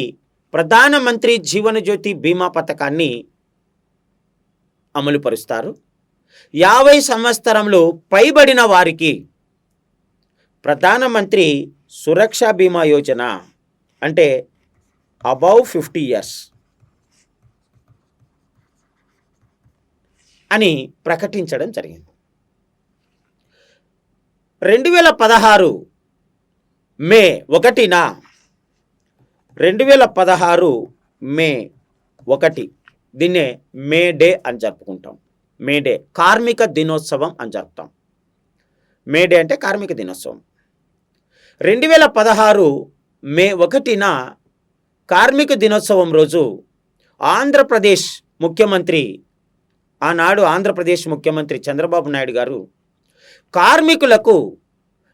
ప్రధానమంత్రి జీవన జ్యోతి బీమా పథకాన్ని అమలు పరుస్తారు. 50 సంవత్సరములు పైబడిన వారికి ప్రధానమంత్రి సురక్ష బీమా యోజన, అంటే అబౌవ్ 50 years అని ప్రకటించడం జరిగింది. 2016 మే 1న 2016 మే 1 దీన్నే మే డే అని జరుపుకుంటాం. మే డే కార్మిక దినోత్సవం అని జరుపుతాం. మే డే అంటే కార్మిక దినోత్సవం. 2016 మే 1న కార్మిక దినోత్సవం రోజు ఆంధ్రప్రదేశ్ ముఖ్యమంత్రి, ఆనాడు ఆంధ్రప్రదేశ్ ముఖ్యమంత్రి చంద్రబాబు నాయుడు గారు కార్మికులకు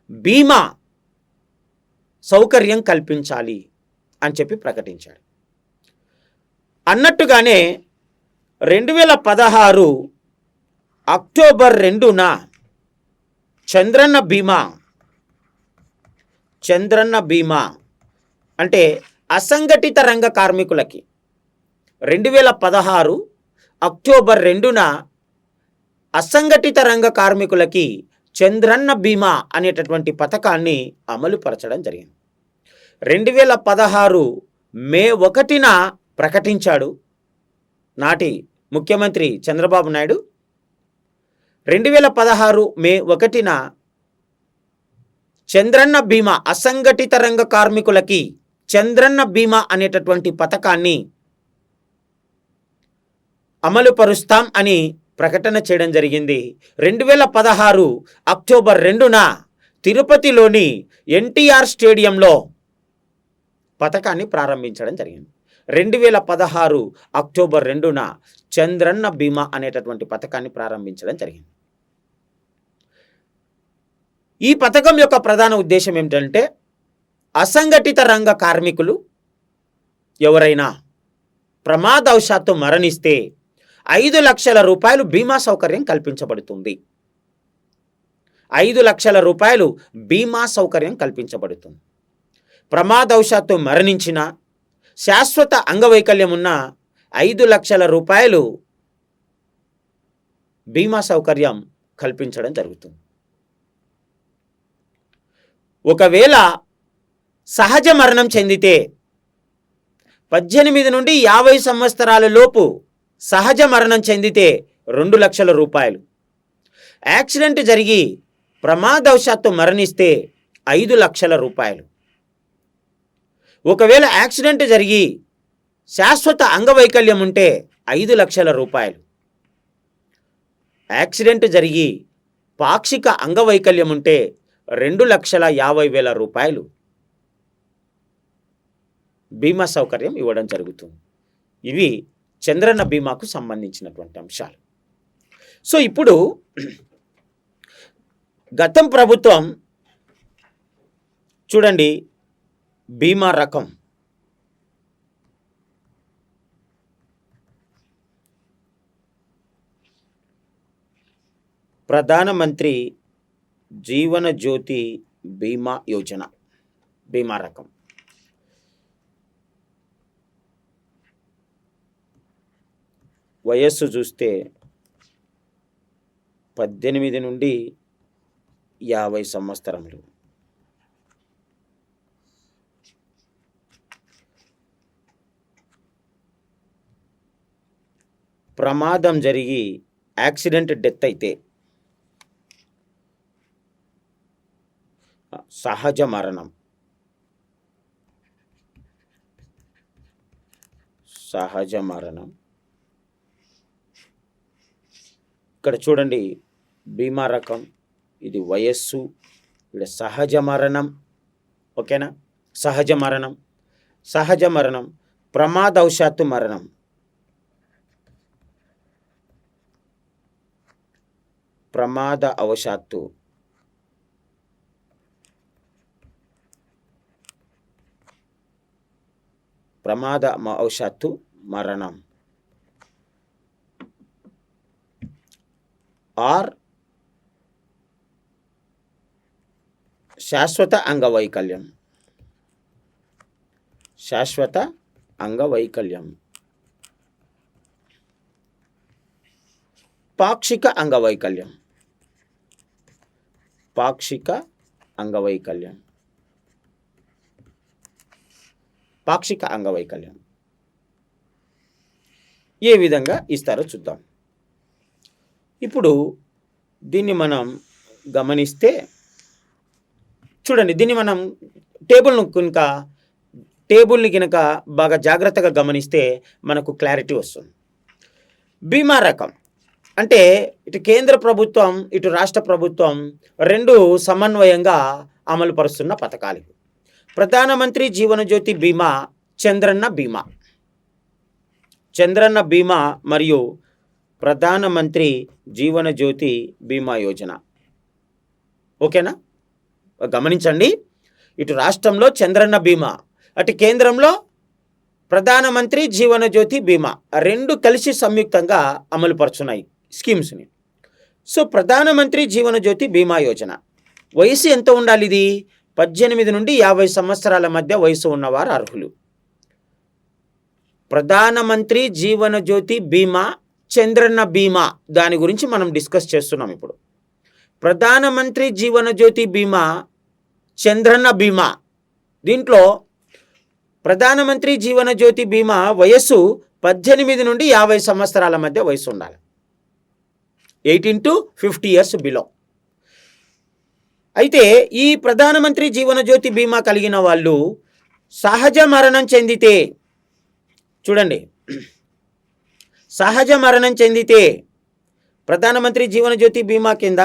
బీమా సౌకర్యం కల్పించాలి అని చెప్పి ప్రకటించాడు. అన్నట్టుగానే 2016 అక్టోబర్ 2న చంద్రన్న బీమా అంటే అసంఘటిత రంగ కార్మికులకి 2016 అక్టోబర్ 2న అసంఘటిత రంగ కార్మికులకి చంద్రన్న బీమా అనేటటువంటి పథకాన్ని అమలు పరచడం జరిగింది. 2016 మే 1న ప్రకటించాడు నాటి ముఖ్యమంత్రి చంద్రబాబు నాయుడు. 2016 మే 1న చంద్రన్న బీమా, అసంఘటిత రంగ కార్మికులకి చంద్రన్న బీమా అనేటటువంటి పథకాన్ని అమలు పరుస్తాం అని ప్రకటన చేయడం జరిగింది. 2016 అక్టోబర్ 2న తిరుపతిలోని ఎన్టీఆర్ స్టేడియంలో పథకాన్ని ప్రారంభించడం జరిగింది. 2016 అక్టోబర్ 2న చంద్రన్న బీమా అనేటటువంటి పథకాన్ని ప్రారంభించడం జరిగింది. ఈ పథకం యొక్క ప్రధాన ఉద్దేశం ఏమిటంటే, అసంఘటిత రంగ కార్మికులు ఎవరైనా ప్రమాదవశాత్తు మరణిస్తే 5 లక్షల రూపాయలు బీమా సౌకర్యం కల్పించబడుతుంది. 5 లక్షల రూపాయలు బీమా సౌకర్యం కల్పించబడుతుంది. ప్రమాదవశాత్తు మరణించిన, శాశ్వత అంగవైకల్యం ఉన్న 5 లక్షల రూపాయలు బీమా సౌకర్యం కల్పించడం జరుగుతుంది. ఒకవేళ సహజ మరణం చెందితే 18 నుండి 50 సంవత్సరాల లోపు సహజ మరణం చెందితే 2 లక్షల రూపాయలు, యాక్సిడెంట్ జరిగి ప్రమాదవశాత్తు మరణిస్తే 5 లక్షల రూపాయలు, ఒకవేళ యాక్సిడెంట్ జరిగి శాశ్వత అంగవైకల్యం ఉంటే 5 లక్షల రూపాయలు, యాక్సిడెంట్ జరిగి పాక్షిక అంగవైకల్యం ఉంటే 2,50,000 రూపాయలు బీమా సౌకర్యం ఇవ్వడం జరుగుతుంది. ఇవి చంద్రన్న బీమాకు సంబంధించినటువంటి అంశాలు. సో ఇప్పుడు గతం ప్రభుత్వం చూడండి, బీమా రకం ప్రధానమంత్రి జీవన జ్యోతి బీమా యోజన బీమా రకం. వయస్సు చూస్తే 18 నుండి 50 సంవత్సరములు. ప్రమాదం జరిగి యాక్సిడెంట్ డెత్ అయితే, సహజ మరణం, ఇక్కడ చూడండి బీమా రకం, ఇది వయస్సు, ఇక్కడ సహజ మరణం. ఓకేనా? సహజ మరణం, ప్రమాదవశాత్తు మరణం, ప్రమాదవశాత్తు మరణం, ఆర్ శాశ్వత అంగవైకల్యం, పాక్షిక అంగవైకల్యం ఏ విధంగా ఇస్తారో చూద్దాం. ఇప్పుడు దీన్ని మనం గమనిస్తే చూడండి, దీన్ని మనం టేబుల్ని కనుక బాగా జాగ్రత్తగా గమనిస్తే మనకు క్లారిటీ వస్తుంది. బీమా రకం అంటే ఇటు కేంద్ర ప్రభుత్వం, ఇటు రాష్ట్ర ప్రభుత్వం రెండు సమన్వయంగా అమలు పరుస్తున్న పథకాలు. ప్రధానమంత్రి జీవన జ్యోతి బీమా, చంద్రన్న బీమా మరియు ప్రధానమంత్రి జీవన జ్యోతి బీమా యోజన. ఓకేనా? గమనించండి, ఇటు రాష్ట్రంలో చంద్రన్న బీమా, అటు కేంద్రంలో ప్రధానమంత్రి జీవన జ్యోతి బీమా, రెండు కలిసి సంయుక్తంగా అమలు పరుచున్నాయి స్కీమ్స్ని. సో ప్రధానమంత్రి జీవన జ్యోతి బీమా యోజన వయసు ఎంత ఉండాలి? ఇది 18 నుండి 50 సంవత్సరాల మధ్య వయసు ఉన్నవారు అర్హులు. ప్రధానమంత్రి జీవన జ్యోతి బీమా చంద్రన్న బీమా దాని గురించి మనం డిస్కస్ చేస్తున్నాం ఇప్పుడు. ప్రధానమంత్రి జీవన జ్యోతి బీమా, చంద్రన్న బీమా. దీంట్లో ప్రధానమంత్రి జీవన జ్యోతి బీమా వయస్సు 18 నుండి 50 సంవత్సరాల మధ్య వయసు ఉండాలి. 18 to 50 years బిలో. అయితే ఈ ప్రధానమంత్రి జీవన జ్యోతి బీమా కలిగిన వాళ్ళు సహజ మరణం చెందితే, చూడండి, సహజ మరణం చెందితే ప్రధానమంత్రి జీవన జ్యోతి బీమా కింద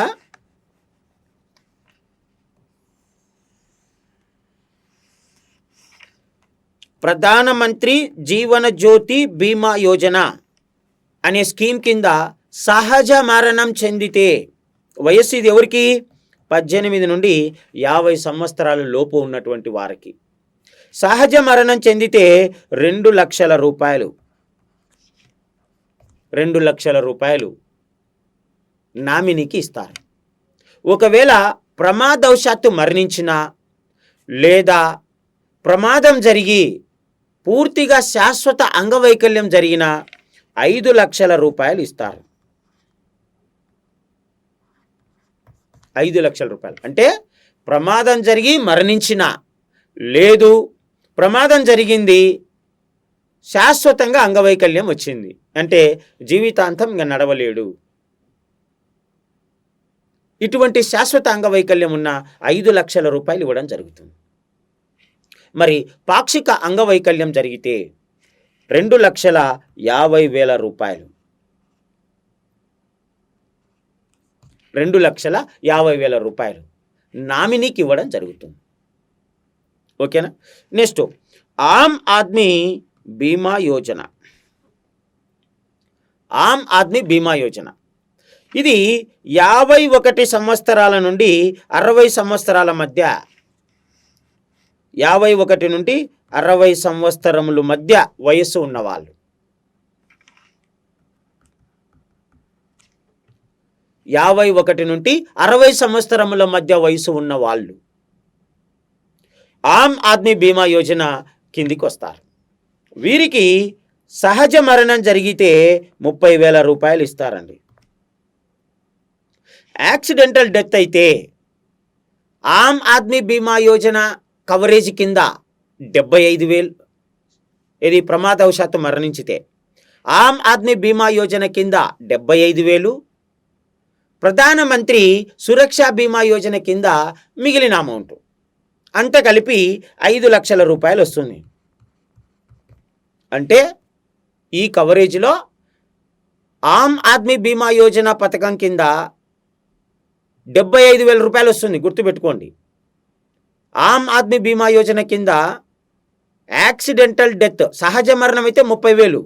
ప్రధానమంత్రి జీవన జ్యోతి బీమా యోజన అనే స్కీమ్ కింద సహజ మరణం చెందితే వయస్సు ఇది ఎవరికి? 18 నుండి 50 సంవత్సరాల లోపు ఉన్నటువంటి వారికి సహజ మరణం చెందితే 2 లక్షల రూపాయలు 2 లక్షల రూపాయలు నామినీకి ఇస్తారు. ఒకవేళ ప్రమాదవశాత్తు మరణించినా లేదా ప్రమాదం జరిగి పూర్తిగా శాశ్వత అంగవైకల్యం జరిగిన 5 లక్షల రూపాయలు ఇస్తారు. 5 లక్షల రూపాయలు అంటే ప్రమాదం జరిగి మరణించిన, లేదు ప్రమాదం జరిగింది శాశ్వతంగా అంగవైకల్యం వచ్చింది అంటే జీవితాంతం ఇంకా నడవలేడు, ఇటువంటి శాశ్వత అంగవైకల్యం ఉన్న 5 లక్షల రూపాయలు ఇవ్వడం జరుగుతుంది. మరి పాక్షిక అంగవైకల్యం జరిగితే 2,50,000 రూపాయలు, 2,50,000 రూపాయలు నామినీకి ఇవ్వడం జరుగుతుంది. ఓకేనా? నెక్స్ట్ ఆమ్ ఆద్మీ బీమా యోజన. ఆమ్ ఆద్మీ బీమా యోజన ఇది 51 సంవత్సరాల నుండి 60 సంవత్సరాల మధ్య, 51 నుండి 60 సంవత్సరముల మధ్య వయస్సు ఉన్నవాళ్ళు, 51 నుండి 60 సంవత్సరముల మధ్య వయసు ఉన్న వాళ్ళు ఆమ్ ఆద్మీ బీమా యోజన కిందికి వస్తారు. వీరికి సహజ మరణం జరిగితే 30,000 రూపాయలు ఇస్తారండి. యాక్సిడెంటల్ డెత్ అయితే ఆమ్ ఆద్మీ బీమా యోజన కవరేజ్ కింద 75,000, ఇది ప్రమాదవశాత్తు మరణించితే. ఆమ్ ఆద్మీ బీమా యోజన కింద 75,000, ప్రధానమంత్రి సురక్షా బీమా యోజన కింద మిగిలిన అమౌంట్ అంతా కలిపి 5 లక్షల రూపాయలు వస్తుంది. అంటే ఈ కవరేజ్లో ఆమ్ ఆద్మీ బీమా యోజన పథకం కింద 75,000 రూపాయలు వస్తుంది, గుర్తుపెట్టుకోండి. ఆమ్ ఆద్మీ బీమా యోజన కింద యాక్సిడెంటల్ డెత్, సహజ మరణం అయితే 30,000,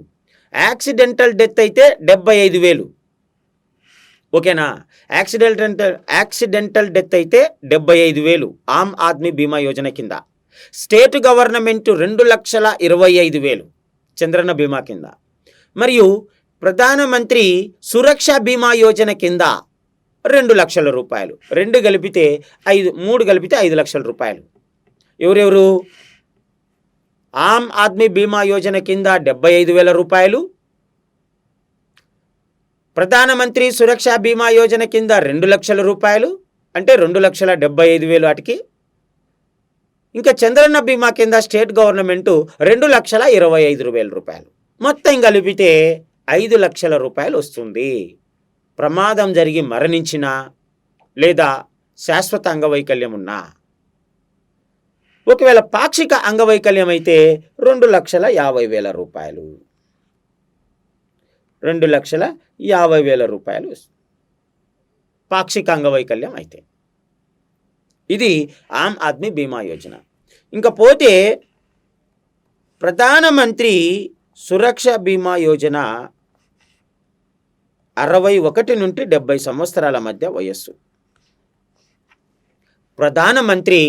యాక్సిడెంటల్ డెత్ అయితే 75,000. ఓకేనా? యాక్సిడెంటల్ డెత్ అయితే 75,000 ఆమ్ ఆద్మీ బీమా యోజన కింద. స్టేట్ గవర్నమెంట్ 2,25,000 చంద్రన్న బీమా కింద. మరియు ప్రధానమంత్రి సురక్షా బీమా యోజన కింద 2 లక్షల రూపాయలు. 2 కలిపితే 3 కలిపితే 5 లక్షల రూపాయలు. ఎవరెవరు? ఆమ్ ఆద్మీ బీమా యోజన కింద 75,000 రూపాయలు, ప్రధానమంత్రి సురక్షా బీమా యోజన కింద 2 లక్షల రూపాయలు, అంటే 2,75,000 వాటికి. ఇంకా చంద్రన్న బీమా కింద స్టేట్ గవర్నమెంటు 2,25,000 రూపాయలు. మొత్తం కలిపితే 5 లక్షల రూపాయలు వస్తుంది. ప్రమాదం జరిగి మరణించినా లేదా శాశ్వత అంగవైకల్యం ఉన్నా. ఒకవేళ పాక్షిక అంగవైకల్యం అయితే 2,50,000 రూపాయలు, 2,50,000 రూపాయలు పాక్షిక అంగవైకల్యం అయితే. ఇది ఆమ్ ఆద్మీ బీమా యోజన. ఇంకా పోతే ప్రధానమంత్రి సురక్ష బీమా యోజన 61 నుండి 70 సంవత్సరాల మధ్య వయస్సు. ప్రధానమంత్రి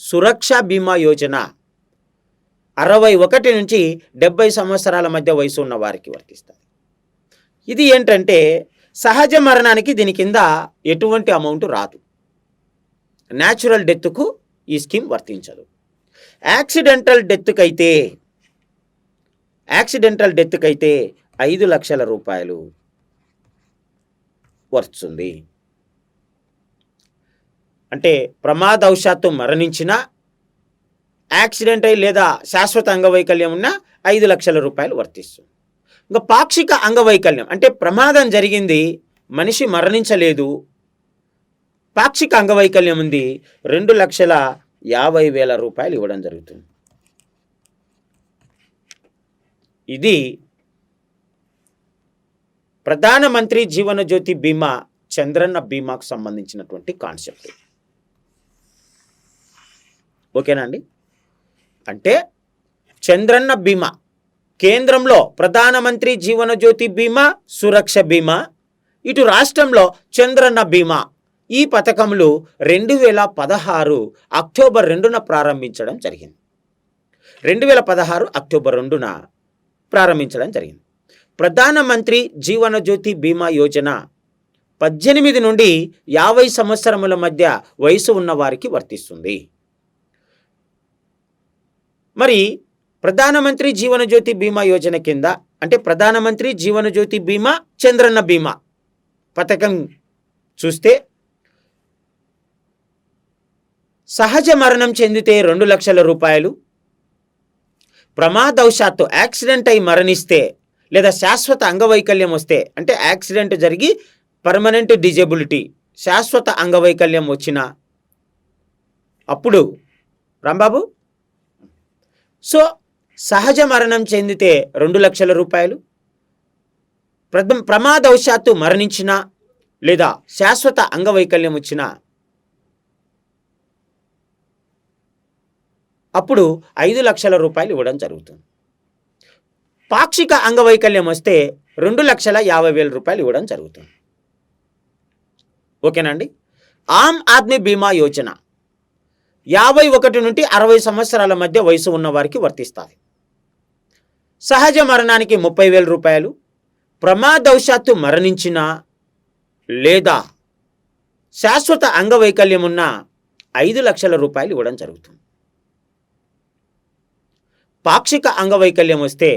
సురక్ష బీమా యోజన 61 నుంచి 70 సంవత్సరాల మధ్య వయసు ఉన్న వారికి వర్తిస్తుంది. ఇది ఏంటంటే సహజ మరణానికి దీని కింద ఎటువంటి అమౌంట్ రాదు. న్యాచురల్ డెత్కు ఈ స్కీమ్ వర్తించదు. యాక్సిడెంటల్ డెత్కైతే 5 లక్షల రూపాయలు. వర్తిస్తుంది. అంటే ప్రమాదవశాత్తు మరణించిన, యాక్సిడెంట్ అయి లేదా శాశ్వత అంగవైకల్యం ఉన్న 5 లక్షల రూపాయలు వర్తిస్తుంది. ఇంకా పాక్షిక అంగవైకల్యం అంటే ప్రమాదం జరిగింది, మనిషి మరణించలేదు, పాక్షిక అంగవైకల్యం ఉంది, 2,50,000 రూపాయలు ఇవ్వడం జరుగుతుంది. ఇది ప్రధానమంత్రి జీవన జ్యోతి బీమా చంద్రన్న బీమాకు సంబంధించినటువంటి కాన్సెప్ట్. ఓకేనా అండి? అంటే చంద్రన్న బీమా కేంద్రంలో ప్రధానమంత్రి జీవన జ్యోతి బీమా, సురక్ష బీమా, ఇటు రాష్ట్రంలో చంద్రన్న బీమా. ఈ పథకములు 2016 అక్టోబర్ 2న ప్రారంభించడం జరిగింది. 2016 అక్టోబర్ 2న ప్రారంభించడం జరిగింది. ప్రధానమంత్రి జీవన జ్యోతి బీమా యోజన 18 నుండి 50 సంవత్సరముల మధ్య వయసు ఉన్న వారికి వర్తిస్తుంది. మరి ప్రధానమంత్రి జీవన జ్యోతి బీమా యోజన కింద అంటే ప్రధానమంత్రి జీవన జ్యోతి బీమా, చంద్రన్న బీమా పథకం చూస్తే సహజ మరణం చెందితే 2 లక్షల రూపాయలు, ప్రమాదవశాత్తు యాక్సిడెంట్ అయి మరణిస్తే లేదా శాశ్వత అంగవైకల్యం వస్తే అంటే యాక్సిడెంట్ జరిగి పర్మనెంట్ డిజేబిలిటీ శాశ్వత అంగవైకల్యం వచ్చిన అప్పుడు రాంబాబు సో సహజ మరణం చెందితే 2 లక్షల రూపాయలు, ప్రమాదవశాత్తు మరణించిన లేదా శాశ్వత అంగవైకల్యం వచ్చిన అప్పుడు 5 లక్షల రూపాయలు ఇవ్వడం జరుగుతుంది. పాక్షిక అంగవైకల్యం వస్తే 2,50,000 రూపాయలు ఇవ్వడం జరుగుతుంది. ఓకేనండి? ఆమ్ ఆద్మీ బీమా యోజన 51 నుండి 60 సంవత్సరాల మధ్య వయసు ఉన్న వారికి వర్తిస్తుంది. సహజ మరణానికి 30,000 రూపాయలు, ప్రమాదవశాత్తు మరణించిన లేదా శాశ్వత అంగవైకల్యం ఉన్న 5 లక్షల రూపాయలు ఇవ్వడం జరుగుతుంది. పాక్షిక అంగవైకల్యం వస్తే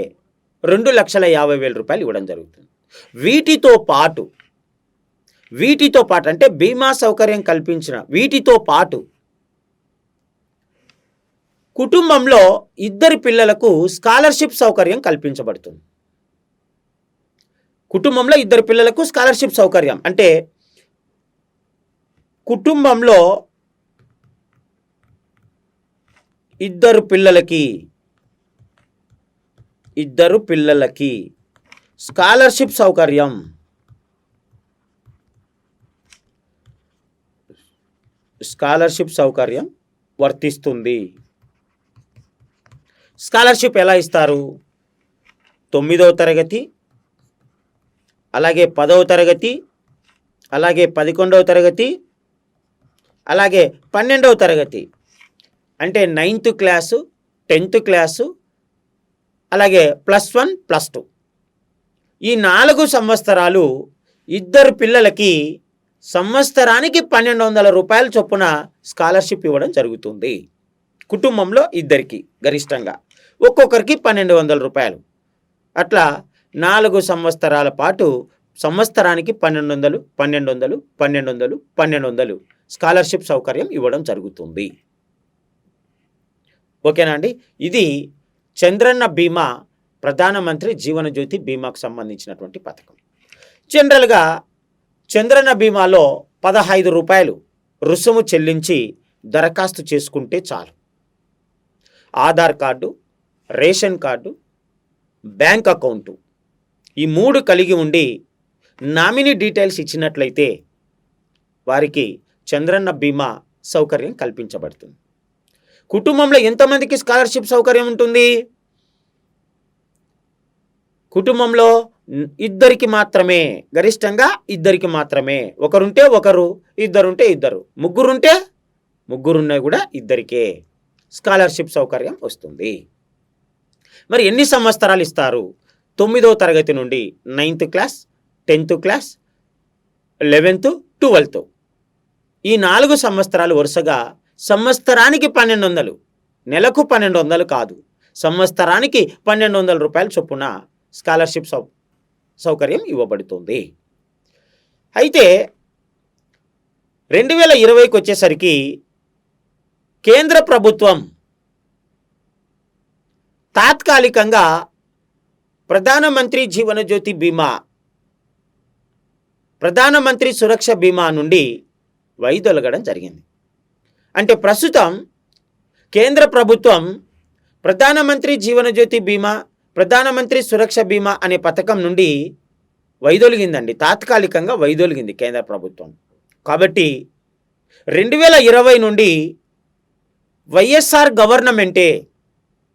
2,50,000 రూపాయలు ఇవ్వడం జరుగుతుంది. వీటితో పాటు అంటే బీమా సౌకర్యం కల్పించిన వీటితో పాటు కుటుంబంలో 2 పిల్లలకు స్కాలర్షిప్ సౌకర్యం కల్పించబడుతుంది. కుటుంబంలో 2 పిల్లలకు స్కాలర్షిప్ సౌకర్యం అంటే కుటుంబంలో 2 పిల్లలకి స్కాలర్షిప్ సౌకర్యం వర్తిస్తుంది. స్కాలర్షిప్ ఎలా ఇస్తారు? 9వ తరగతి, అలాగే 10వ తరగతి, అలాగే 11వ తరగతి, అలాగే 12వ తరగతి అంటే 9th క్లాసు, 10th క్లాసు, అలాగే +1 +2 ఈ 4 సంవత్సరాలు 2 పిల్లలకి సంవత్సరానికి 1,200 రూపాయల చొప్పున స్కాలర్షిప్ ఇవ్వడం జరుగుతుంది. కుటుంబంలో 2కి గరిష్టంగా ఒక్కొక్కరికి 1,200 రూపాయలు. అట్లా 4 సంవత్సరాల పాటు సంవత్సరానికి 1,200 స్కాలర్షిప్ సౌకర్యం ఇవ్వడం జరుగుతుంది. ఓకేనా అండి? ఇది చంద్రన్న బీమా ప్రధానమంత్రి జీవన జ్యోతి బీమాకు సంబంధించినటువంటి పథకం. జనరల్గా చంద్రన్న బీమాలో 15 రూపాయలు రుసుము చెల్లించి దరఖాస్తు చేసుకుంటే చాలు. Aadhaar card, ration card, bank account ఈ 3 కలిగి ఉండి నామినీ డీటెయిల్స్ ఇచ్చినట్లయితే వారికి చంద్రన్న బీమా సౌకర్యం కల్పించబడుతుంది. కుటుంబంలో ఎంతమందికి స్కాలర్షిప్ సౌకర్యం ఉంటుంది? కుటుంబంలో 2కి మాత్రమే, గరిష్టంగా 2కి మాత్రమే. ఒకరుంటే ఒకరు, ఇద్దరుంటే ఇద్దరు, ముగ్గురుంటే ముగ్గురున్నా కూడా 2కే స్కాలర్షిప్ సౌకర్యం వస్తుంది. మరి ఎన్ని సంవత్సరాలు ఇస్తారు? 9వ తరగతి నుండి 9th class, 10th class, 11th, 12th ఈ 4 సంవత్సరాలు వరుసగా సంవత్సరానికి 1,200, నెలకు 1,200 కాదు, సంవత్సరానికి 1,200 రూపాయల చొప్పున స్కాలర్షిప్ సౌకర్యం ఇవ్వబడుతుంది. అయితే 2020కి వచ్చేసరికి కేంద్ర ప్రభుత్వం తాత్కాలికంగా ప్రధానమంత్రి జీవనజ్యోతి బీమా, ప్రధానమంత్రి సురక్ష బీమా నుండి వైదొలగడం జరిగింది. అంటే ప్రస్తుతం కేంద్ర ప్రభుత్వం ప్రధానమంత్రి జీవనజ్యోతి బీమా, ప్రధానమంత్రి సురక్ష బీమా అనే పథకం నుండి వైదొలిగిందండి. తాత్కాలికంగా వైదొలిగింది కేంద్ర ప్రభుత్వం. కాబట్టి 2020 నుండి వైఎస్ఆర్ గవర్నమెంటే,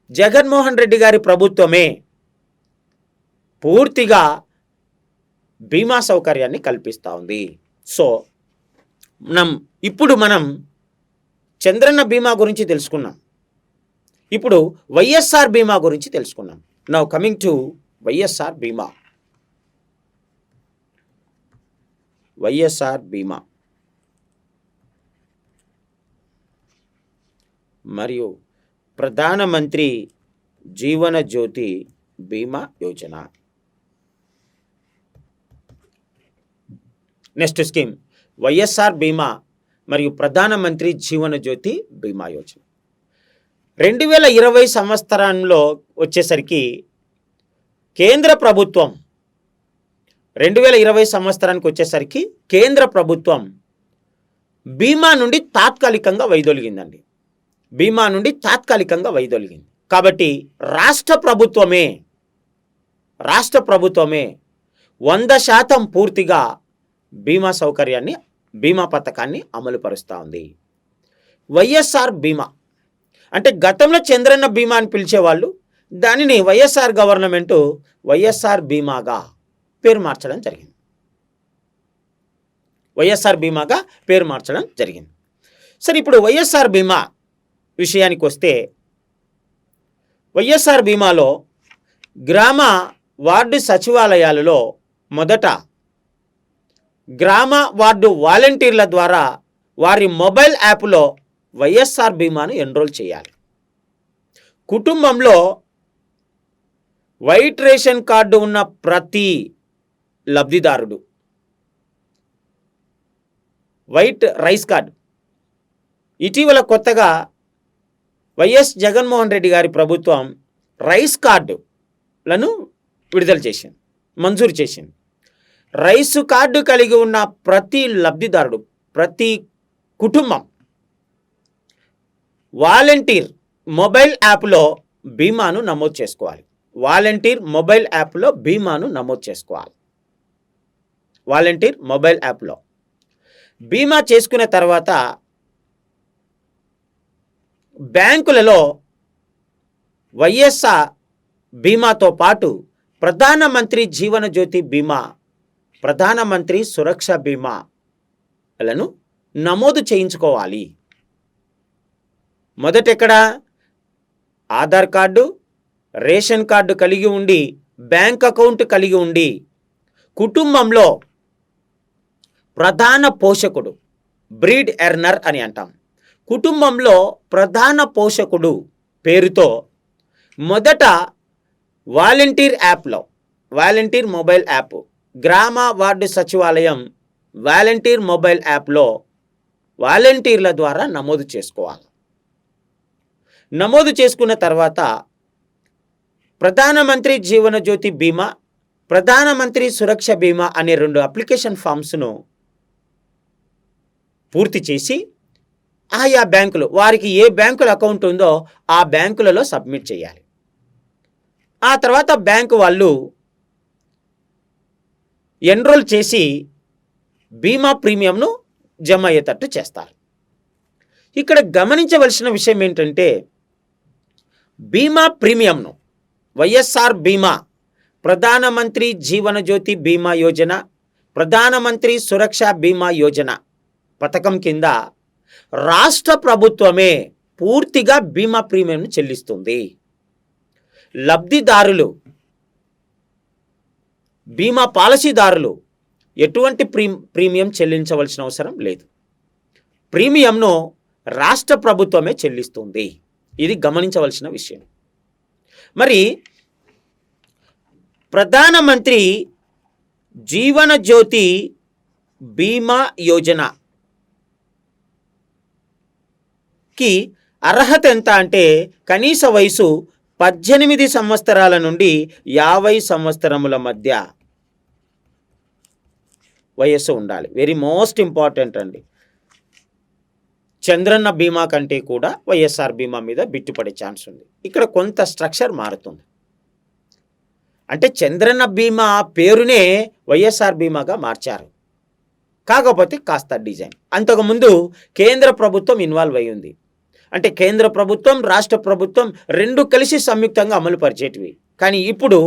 జగన్మోహన్ రెడ్డి గారి ప్రభుత్వమే పూర్తిగా బీమా సౌకర్యాన్ని కల్పిస్తూ ఉంది. సో ఇప్పుడు మనం చంద్రన్న బీమా గురించి తెలుసుకున్నాం. ఇప్పుడు వైఎస్ఆర్ బీమా గురించి తెలుసుకున్నాం. నౌ కమింగ్ టు వైఎస్ఆర్ బీమా. వైఎస్ఆర్ బీమా మరియు ప్రధానమంత్రి జీవన జ్యోతి బీమా యోజన. నెక్స్ట్ స్కీమ్ వైఎస్ఆర్ బీమా మరియు ప్రధానమంత్రి జీవన జ్యోతి బీమా యోజన. 2020 సంవత్సరంలో వచ్చేసరికి కేంద్ర ప్రభుత్వం 2020 సంవత్సరానికి వచ్చేసరికి కేంద్ర ప్రభుత్వం బీమా నుండి తాత్కాలికంగా వైదొలిగిందండి. బీమా నుండి తాత్కాలికంగా వైదొలిగింది. కాబట్టి రాష్ట్ర ప్రభుత్వమే 100% పూర్తిగా బీమా సౌకర్యాన్ని, బీమా పథకాన్ని అమలు పరుస్తూ ఉంది. వైఎస్ఆర్ బీమా అంటే గతంలో చంద్రన్న బీమా అని పిలిచేవాళ్ళు, దానిని వైఎస్ఆర్ గవర్నమెంటు వైఎస్ఆర్ బీమాగా పేరు మార్చడం జరిగింది. వైఎస్ఆర్ బీమాగా పేరు మార్చడం జరిగింది. సరే, ఇప్పుడు వైఎస్ఆర్ బీమా విషయానికి వస్తే, వైఎస్ఆర్ బీమాలో గ్రామ వార్డు సచివాలయాలలో మొదట గ్రామ వార్డు వాలంటీర్ల ద్వారా వారి మొబైల్ యాప్లో వైఎస్ఆర్ బీమాను ఎన్రోల్ చేయాలి. కుటుంబంలో వైట్ రేషన్ కార్డు ఉన్న ప్రతి లబ్ధిదారుడు, వైట్ రైస్ కార్డు, ఇటీవల కొత్తగా వైఎస్ జగన్మోహన్ రెడ్డి గారి ప్రభుత్వం రైస్ కార్డులను విడుదల చేసింది, మంజూరు చేసింది. రైసు కార్డు కలిగి ఉన్న ప్రతి లబ్ధిదారుడు, ప్రతి కుటుంబం వాలంటీర్ మొబైల్ యాప్లో బీమాను నమోదు చేసుకోవాలి. వాలంటీర్ మొబైల్ యాప్లో బీమాను నమోదు చేసుకోవాలి. వాలంటీర్ మొబైల్ యాప్లో బీమా చేసుకున్న తర్వాత బ్యాంకులలో వైఎస్ఆర్ బీమాతో పాటు ప్రధానమంత్రి జీవన జ్యోతి బీమా, ప్రధానమంత్రి సురక్ష బీమాలను నమోదు చేయించుకోవాలి. మొదటెక్కడ ఆధార్ కార్డు, రేషన్ కార్డు కలిగి ఉండి, బ్యాంక్ అకౌంట్ కలిగి ఉండి, కుటుంబంలో ప్రధాన పోషకుడు, బ్రీడ్ ఎర్నర్ అని అంటాం, కుటుంబంలో ప్రధాన పోషకుడు పేరుతో మొదట వాలంటీర్ యాప్లో, వాలంటీర్ మొబైల్ యాప్, గ్రామ వార్డు సచివాలయం వాలంటీర్ మొబైల్ యాప్లో వాలంటీర్ల ద్వారా నమోదు చేసుకోవాలి. నమోదు చేసుకున్న తర్వాత ప్రధానమంత్రి జీవన జ్యోతి బీమా, ప్రధానమంత్రి సురక్ష బీమా అనే 2 అప్లికేషన్ ఫామ్స్ను పూర్తి చేసి ఆయా బ్యాంకులు, వారికి ఏ బ్యాంకుల అకౌంట్ ఉందో ఆ బ్యాంకులలో సబ్మిట్ చేయాలి. ఆ తర్వాత బ్యాంకు వాళ్ళు ఎన్రోల్ చేసి బీమా ప్రీమియంను జమ అయ్యేటట్టు చేస్తారు. ఇక్కడ గమనించవలసిన విషయం ఏంటంటే, బీమా ప్రీమియంను వైఎస్ఆర్ బీమా, ప్రధానమంత్రి జీవన జ్యోతి బీమా యోజన, ప్రధానమంత్రి సురక్ష బీమా యోజన పథకం కింద రాష్ట్ర ప్రభుత్వమే పూర్తిగా బీమా ప్రీమియంను చెల్లిస్తుంది. లబ్ధిదారులు, బీమా పాలసీదారులు ఎటువంటి ప్రీమియం చెల్లించవలసిన అవసరం లేదు. ప్రీమియంను రాష్ట్ర ప్రభుత్వమే చెల్లిస్తుంది. ఇది గమనించవలసిన విషయం. మరి ప్రధానమంత్రి జీవన జ్యోతి బీమా యోజనకి అర్హత ఎంత అంటే కనీస వయసు 18 సంవత్సరాల నుండి 50 సంవత్సరముల మధ్య వయస్సు ఉండాలి. వెరీ మోస్ట్ ఇంపార్టెంట్ అండి. చంద్రన్న బీమా కంటే కూడా వైఎస్ఆర్ బీమా మీద బిట్టుపడే ఛాన్స్ ఉంది. ఇక్కడ కొంత స్ట్రక్చర్ మారుతుంది. అంటే చంద్రన్న బీమా పేరునే వైఎస్ఆర్ బీమాగా మార్చారు, కాకపోతే కాస్త డిజైన్. అంతకుముందు కేంద్ర ప్రభుత్వం ఇన్వాల్వ్ అయి ఉంది. అంటే కేంద్ర ప్రభుత్వం రాష్ట్ర ప్రభుత్వం రెండు కలిసి సంయుక్తంగా అమలు పరిచేటివి. కానీ ఇప్పుడు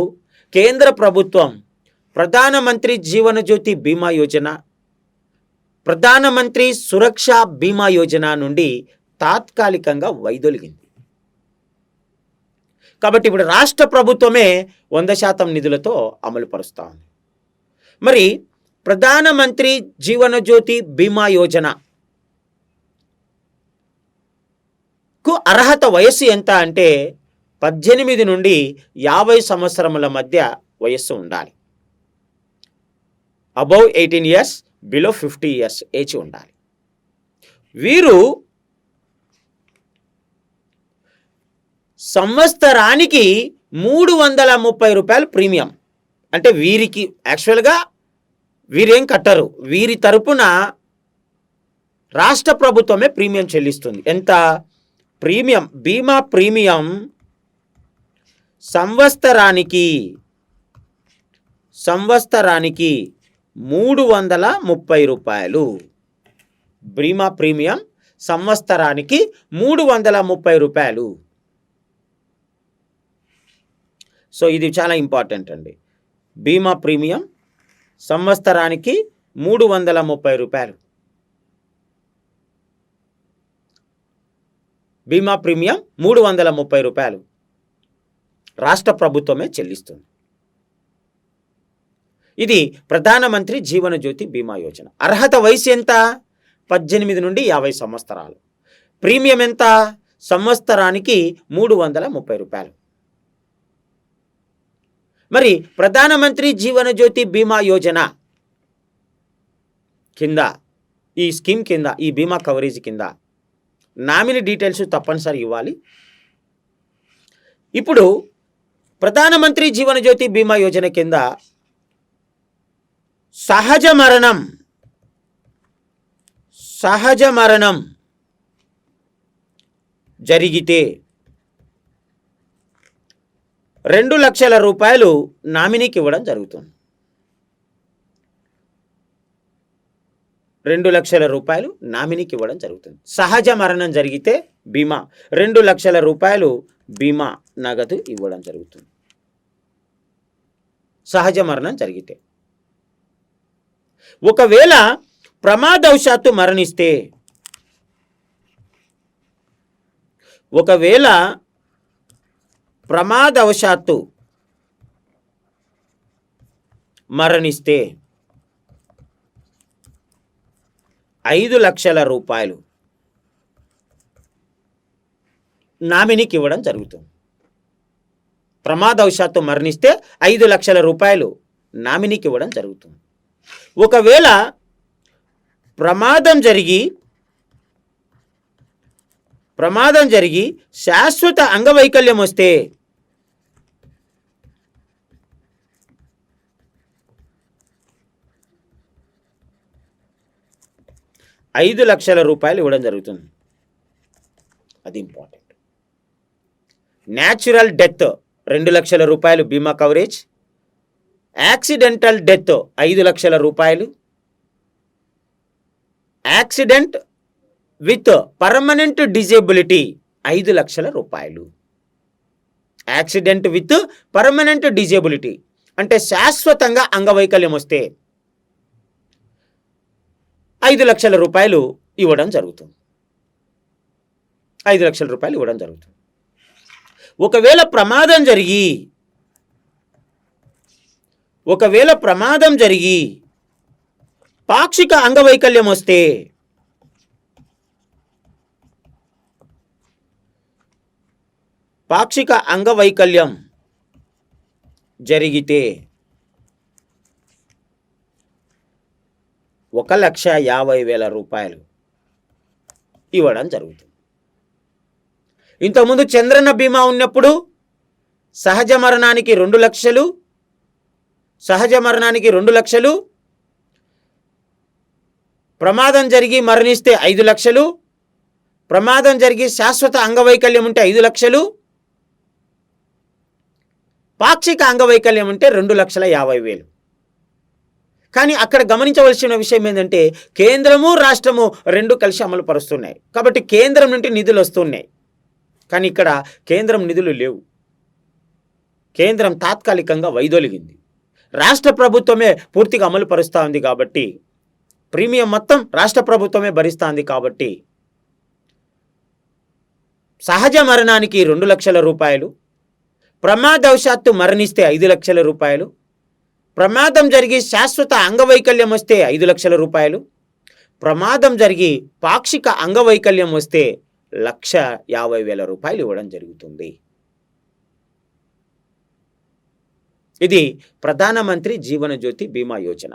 కేంద్ర ప్రభుత్వం ప్రధానమంత్రి జీవనజ్యోతి బీమా యోజన, ప్రధానమంత్రి సురక్ష బీమా యోజన నుండి తాత్కాలికంగా వైదొలిగింది. కాబట్టి ఇప్పుడు రాష్ట్ర ప్రభుత్వమే 100% నిధులతో అమలు పరుస్తూ ఉంది. మరి ప్రధానమంత్రి జీవనజ్యోతి బీమా యోజనకు అర్హత వయస్సు ఎంత అంటే 18 నుండి 50 సంవత్సరముల మధ్య వయస్సు ఉండాలి. Above 18 years, below 50 years age ఉండాలి. వీరు సంవత్సరానికి 330 రూపాయలు ప్రీమియం. అంటే వీరికి యాక్చువల్గా వీరేం కట్టరు, వీరి తరపున రాష్ట్ర ప్రభుత్వమే ప్రీమియం చెల్లిస్తుంది. ఎంత ప్రీమియం? బీమా ప్రీమియం సంవత్సరానికి 330 రూపాయలు. బీమా ప్రీమియం సంవత్సరానికి 330 రూపాయలు. సో ఇది చాలా ఇంపార్టెంట్ అండి. బీమా ప్రీమియం సంవత్సరానికి 330 రూపాయలు. బీమా ప్రీమియం 330 రూపాయలు రాష్ట్ర ప్రభుత్వమే చెల్లిస్తుంది. ఇది ప్రధానమంత్రి జీవనజ్యోతి బీమా యోజన. అర్హత వయసు ఎంత? 18 నుండి 50 సంవత్సరాలు. ప్రీమియం ఎంత? సంవత్సరానికి 330 రూపాయలు. మరి ప్రధానమంత్రి జీవనజ్యోతి బీమా యోజన కింద, ఈ స్కీమ్ కింద, ఈ బీమా కవరేజ్ కింద నామినీ డీటెయిల్స్ తప్పనిసరి ఇవ్వాలి. ఇప్పుడు ప్రధానమంత్రి జీవనజ్యోతి బీమా యోజన కింద సహజ మరణం జరిగితే 2 లక్షల రూపాయలు నామినీకి ఇవ్వడం జరుగుతుంది. 2 లక్షల రూపాయలు నామినీకి ఇవ్వడం జరుగుతుంది. సహజ మరణం జరిగితే బీమా 2 లక్షల రూపాయలు బీమా నగదు ఇవ్వడం జరుగుతుంది. సహజ మరణం జరిగితే. ఒకవేళ ప్రమాదవశాత్తు మరణిస్తే, 5 లక్షల రూపాయలు నామినీకి ఇవ్వడం జరుగుతుంది. ప్రమాదవశాత్తు మరణిస్తే 5 లక్షల రూపాయలు నామినీకి ఇవ్వడం జరుగుతుంది. ఒకవేళ ప్రమాదం జరిగి శాశ్వత అంగవైకల్యం వస్తే 5 లక్షల రూపాయలు ఇవ్వడం జరుగుతుంది. అది ఇంపార్టెంట్. న్యాచురల్ డెత్ 2 లక్షల రూపాయలు బీమా కవరేజ్. యాక్సిడెంటల్ డెత్ 5 లక్షల రూపాయలు. యాక్సిడెంట్ విత్ పర్మనెంట్ డిజేబిలిటీ 5 లక్షల రూపాయలు. యాక్సిడెంట్ విత్ పర్మనెంట్ డిజేబిలిటీ అంటే శాశ్వతంగా అంగవైకల్యం వస్తే 5 లక్షల రూపాయలు ఇవ్వడం జరుగుతుంది. 5 లక్షల రూపాయలు ఇవ్వడం జరుగుతుంది. ఒకవేళ ప్రమాదం జరిగి పాక్షిక అంగవైకల్యం వస్తే 5 1,50,000 రూపాయలు ఇవ్వడం జరుగుతుంది. ఇంతకుముందు చంద్రన్న బీమా ఉన్నప్పుడు సహజ మరణానికి 2 లక్షలు, సహజ మరణానికి 2 లక్షలు, ప్రమాదం జరిగి మరణిస్తే 5 లక్షలు, ప్రమాదం జరిగి శాశ్వత అంగవైకల్యం ఉంటే 5 లక్షలు, పాక్షిక అంగవైకల్యం ఉంటే 2,50,000. కానీ అక్కడ గమనించవలసిన విషయం ఏంటంటే కేంద్రము రాష్ట్రము 2 కలిసి అమలు పరుస్తున్నాయి. కాబట్టి కేంద్రం నుండి నిధులు వస్తున్నాయి. కానీ ఇక్కడ కేంద్రం నిధులు లేవు. కేంద్రం తాత్కాలికంగా వైదొలిగింది. రాష్ట్ర ప్రభుత్వమే పూర్తిగా అమలు పరుస్తూ ఉంది. కాబట్టి ప్రీమియం మొత్తం రాష్ట్ర ప్రభుత్వమే భరిస్తుంది. కాబట్టి సహజ మరణానికి 2 లక్షల రూపాయలు, ప్రమాదవశాత్తు మరణిస్తే 5 లక్షల రూపాయలు, ప్రమాదం జరిగి శాశ్వత అంగవైకల్యం వస్తే 5 లక్షల రూపాయలు, ప్రమాదం జరిగి పాక్షిక అంగవైకల్యం వస్తే 1,50,000 రూపాయలు ఇవ్వడం జరుగుతుంది. ఇది ప్రధానమంత్రి జీవన జ్యోతి బీమా యోజన.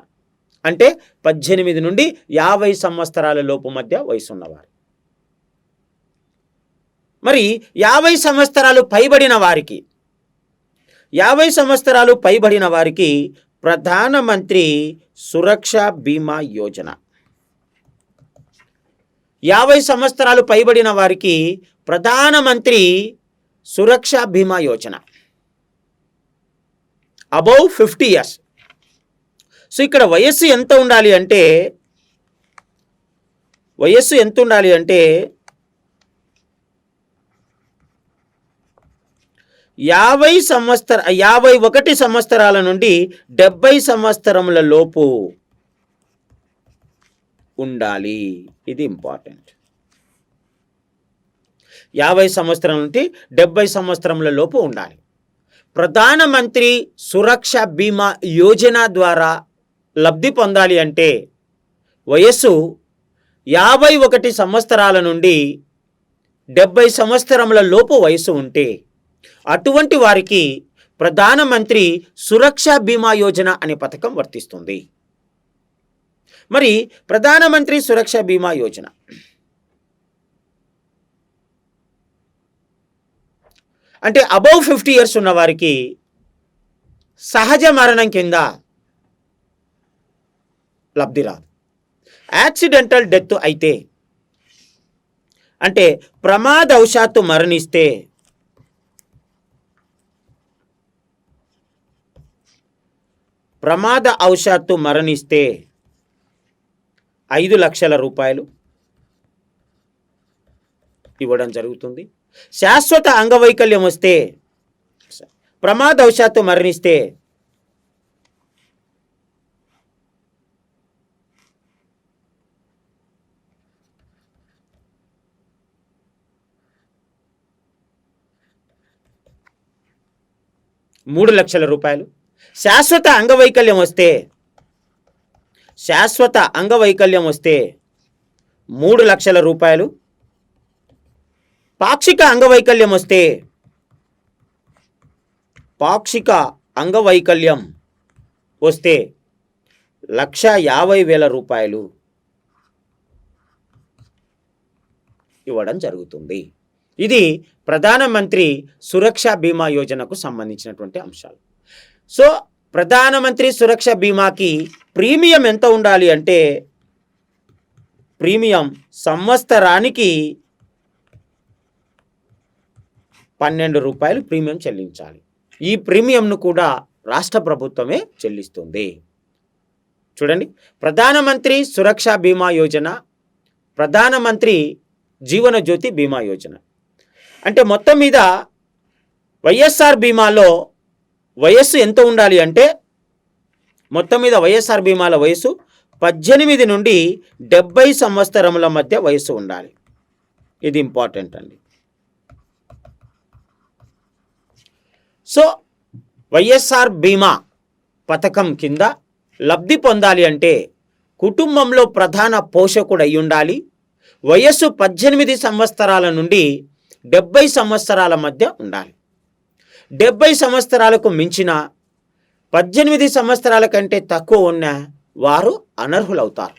అంటే 18 నుండి 50 సంవత్సరాల లోపు మధ్య వయసు ఉన్నవారు. మరి 50 సంవత్సరాలు పైబడిన వారికి 50 సంవత్సరాలు పైబడిన వారికి ప్రధానమంత్రి సురక్ష బీమా యోజన. 50 సంవత్సరాలు పైబడిన వారికి ప్రధానమంత్రి సురక్ష బీమా యోజన. Above 50 years. సో ఇక్కడ వయస్సు ఎంత ఉండాలి అంటే 51 సంవత్సరాల నుండి 70 సంవత్సరముల లోపు ఉండాలి. ఇది ఇంపార్టెంట్. 50 సంవత్సరాల నుండి 70 సంవత్సరముల లోపు ఉండాలి. ప్రధానమంత్రి సురక్ష బీమా యోజన ద్వారా లబ్ధి పొందాలి అంటే వయస్సు 51 సంవత్సరాల నుండి 70 సంవత్సరముల లోపు వయసు ఉంటే అటువంటి వారికి ప్రధానమంత్రి సురక్ష బీమా యోజన అనే పథకం వర్తిస్తుంది. మరి ప్రధానమంత్రి సురక్ష బీమా యోజన అంటే అబౌవ్ 50 years ఉన్న వారికి సహజ మరణం కింద లబ్ధి రాదు. యాక్సిడెంటల్ డెత్ అయితే అంటే ప్రమాదవశాత్తు మరణిస్తే ప్రమాద అవశాత్తు మరణిస్తే 5 లక్షల రూపాయలు ఇవ్వడం జరుగుతుంది. శాశ్వత అంగవైకల్యం వస్తే ప్రమాదవశాత్తు మరణిస్తే 3 లక్షల రూపాయలు. శాశ్వత అంగవైకల్యం వస్తే 3 లక్షల రూపాయలు. పాక్షిక అంగవైకల్యం వస్తే 1,50,000 రూపాయలు ఇవ్వడం జరుగుతుంది. ఇది ప్రధానమంత్రి సురక్ష బీమా యోజనకు సంబంధించినటువంటి అంశాలు. సో ప్రధానమంత్రి సురక్ష బీమాకి ప్రీమియం ఎంత ఉండాలి అంటే ప్రీమియం సంవత్సరానికి 12 రూపాయలు ప్రీమియం చెల్లించాలి. ఈ ప్రీమియంను కూడా రాష్ట్ర ప్రభుత్వమే చెల్లిస్తుంది. చూడండి, ప్రధానమంత్రి సురక్ష బీమా యోజన, ప్రధానమంత్రి జీవన జ్యోతి బీమా యోజన. అంటే మొత్తం మీద వైఎస్ఆర్ బీమాలో వయస్సు ఎంత ఉండాలి అంటే మొత్తం మీద వైఎస్ఆర్ బీమాల వయసు 18 నుండి 70 సంవత్సరముల మధ్య వయస్సు ఉండాలి. ఇది ఇంపార్టెంట్ అండి. సో వైఎస్ఆర్ బీమా పథకం కింద లబ్ధి పొందాలి అంటే కుటుంబంలో ప్రధాన పోషకుడు అయి ఉండాలి. వయస్సు 18 సంవత్సరాల నుండి 70 సంవత్సరాల మధ్య ఉండాలి. 70 సంవత్సరాలకు మించిన 18 సంవత్సరాల కంటే తక్కువ ఉన్న వారు అనర్హులవుతారు.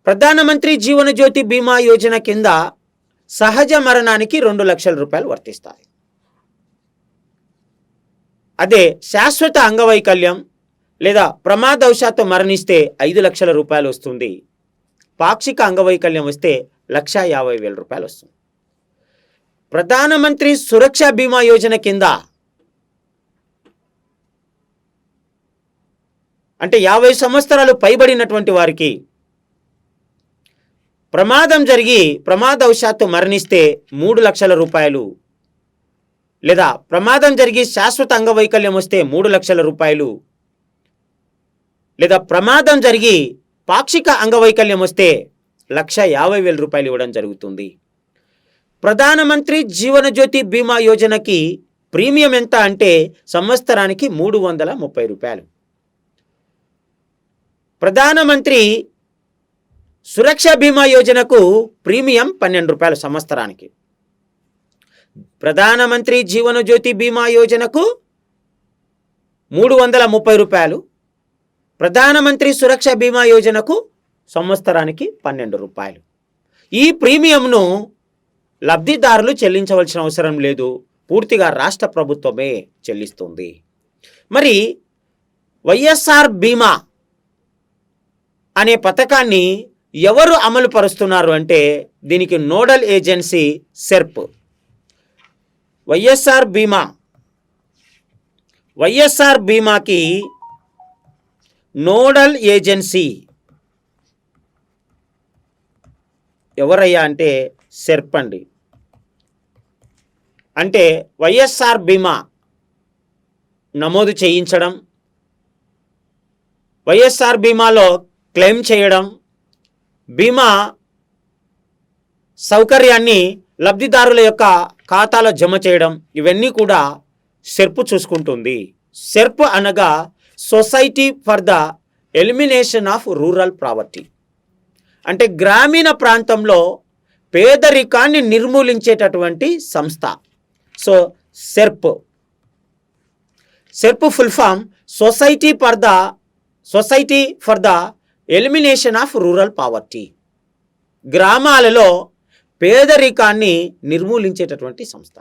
ప్రధానమంత్రి జీవన జ్యోతి బీమా యోజన కింద సహజ మరణానికి 2 లక్షల రూపాయలు వర్తిస్తాయి. అదే శాశ్వత అంగవైకల్యం లేదా ప్రమాదవశాత్తు మరణిస్తే 5 లక్షల రూపాయలు వస్తుంది. పాక్షిక అంగవైకల్యం వస్తే 1,50,000 రూపాయలు వస్తుంది. ప్రధానమంత్రి సురక్ష బీమా యోజన కింద అంటే 50 సంవత్సరాలు పైబడినటువంటి వారికి ప్రమాదం జరిగి ప్రమాదవశాత్తు మరణిస్తే 3 లక్షల రూపాయలు, లేదా ప్రమాదం జరిగి శాశ్వత అంగవైకల్యం వస్తే 3 లక్షల రూపాయలు, లేదా ప్రమాదం జరిగి పాక్షిక అంగవైకల్యం వస్తే 1,50,000 రూపాయలు ఇవ్వడం జరుగుతుంది. ప్రధానమంత్రి జీవన జ్యోతి బీమా యోజనకి ప్రీమియం ఎంత అంటే సంవత్సరానికి 330 రూపాయలు. ప్రధానమంత్రి సురక్ష బీమా యోజనకు ప్రీమియం 12 రూపాయలు సంవత్సరానికి. ప్రధానమంత్రి జీవన జ్యోతి బీమా యోజనకు 330 రూపాయలు, ప్రధానమంత్రి సురక్ష బీమా యోజనకు సంవత్సరానికి 12 రూపాయలు. ఈ ప్రీమియంను లబ్ధిదారులు చెల్లించవలసిన అవసరం లేదు, పూర్తిగా రాష్ట్ర ప్రభుత్వమే చెల్లిస్తుంది. మరి వైఎస్ఆర్ బీమా అనే పథకాన్ని ఎవరు అమలు పరుస్తున్నారు అంటే దీనికి నోడల్ ఏజెన్సీ సెర్ప్. వైఎస్ఆర్ బీమాకి నోడల్ ఏజెన్సీ ఎవరయ్యా అంటే సెర్ప్ అండి. అంటే వైఎస్ఆర్ బీమా నమోదు చేయించడం, వైఎస్ఆర్ బీమాలో క్లెయిమ్ చేయడం, బీమా సౌకర్యాన్ని లబ్ధిదారుల యొక్క ఖాతాలో జమ చేయడం, ఇవన్నీ కూడా సెర్ప్ చూసుకుంటుంది. సెర్ప్ అనగా society for the elimination of rural poverty, అంటే గ్రామీణ ప్రాంతంలో పేదరికాన్ని నిర్మూలించేటటువంటి సంస్థ. So SERP full form society for the elimination of rural poverty, గ్రామాలలో పేదరికాన్ని నిర్మూలించేటటువంటి సంస్థ.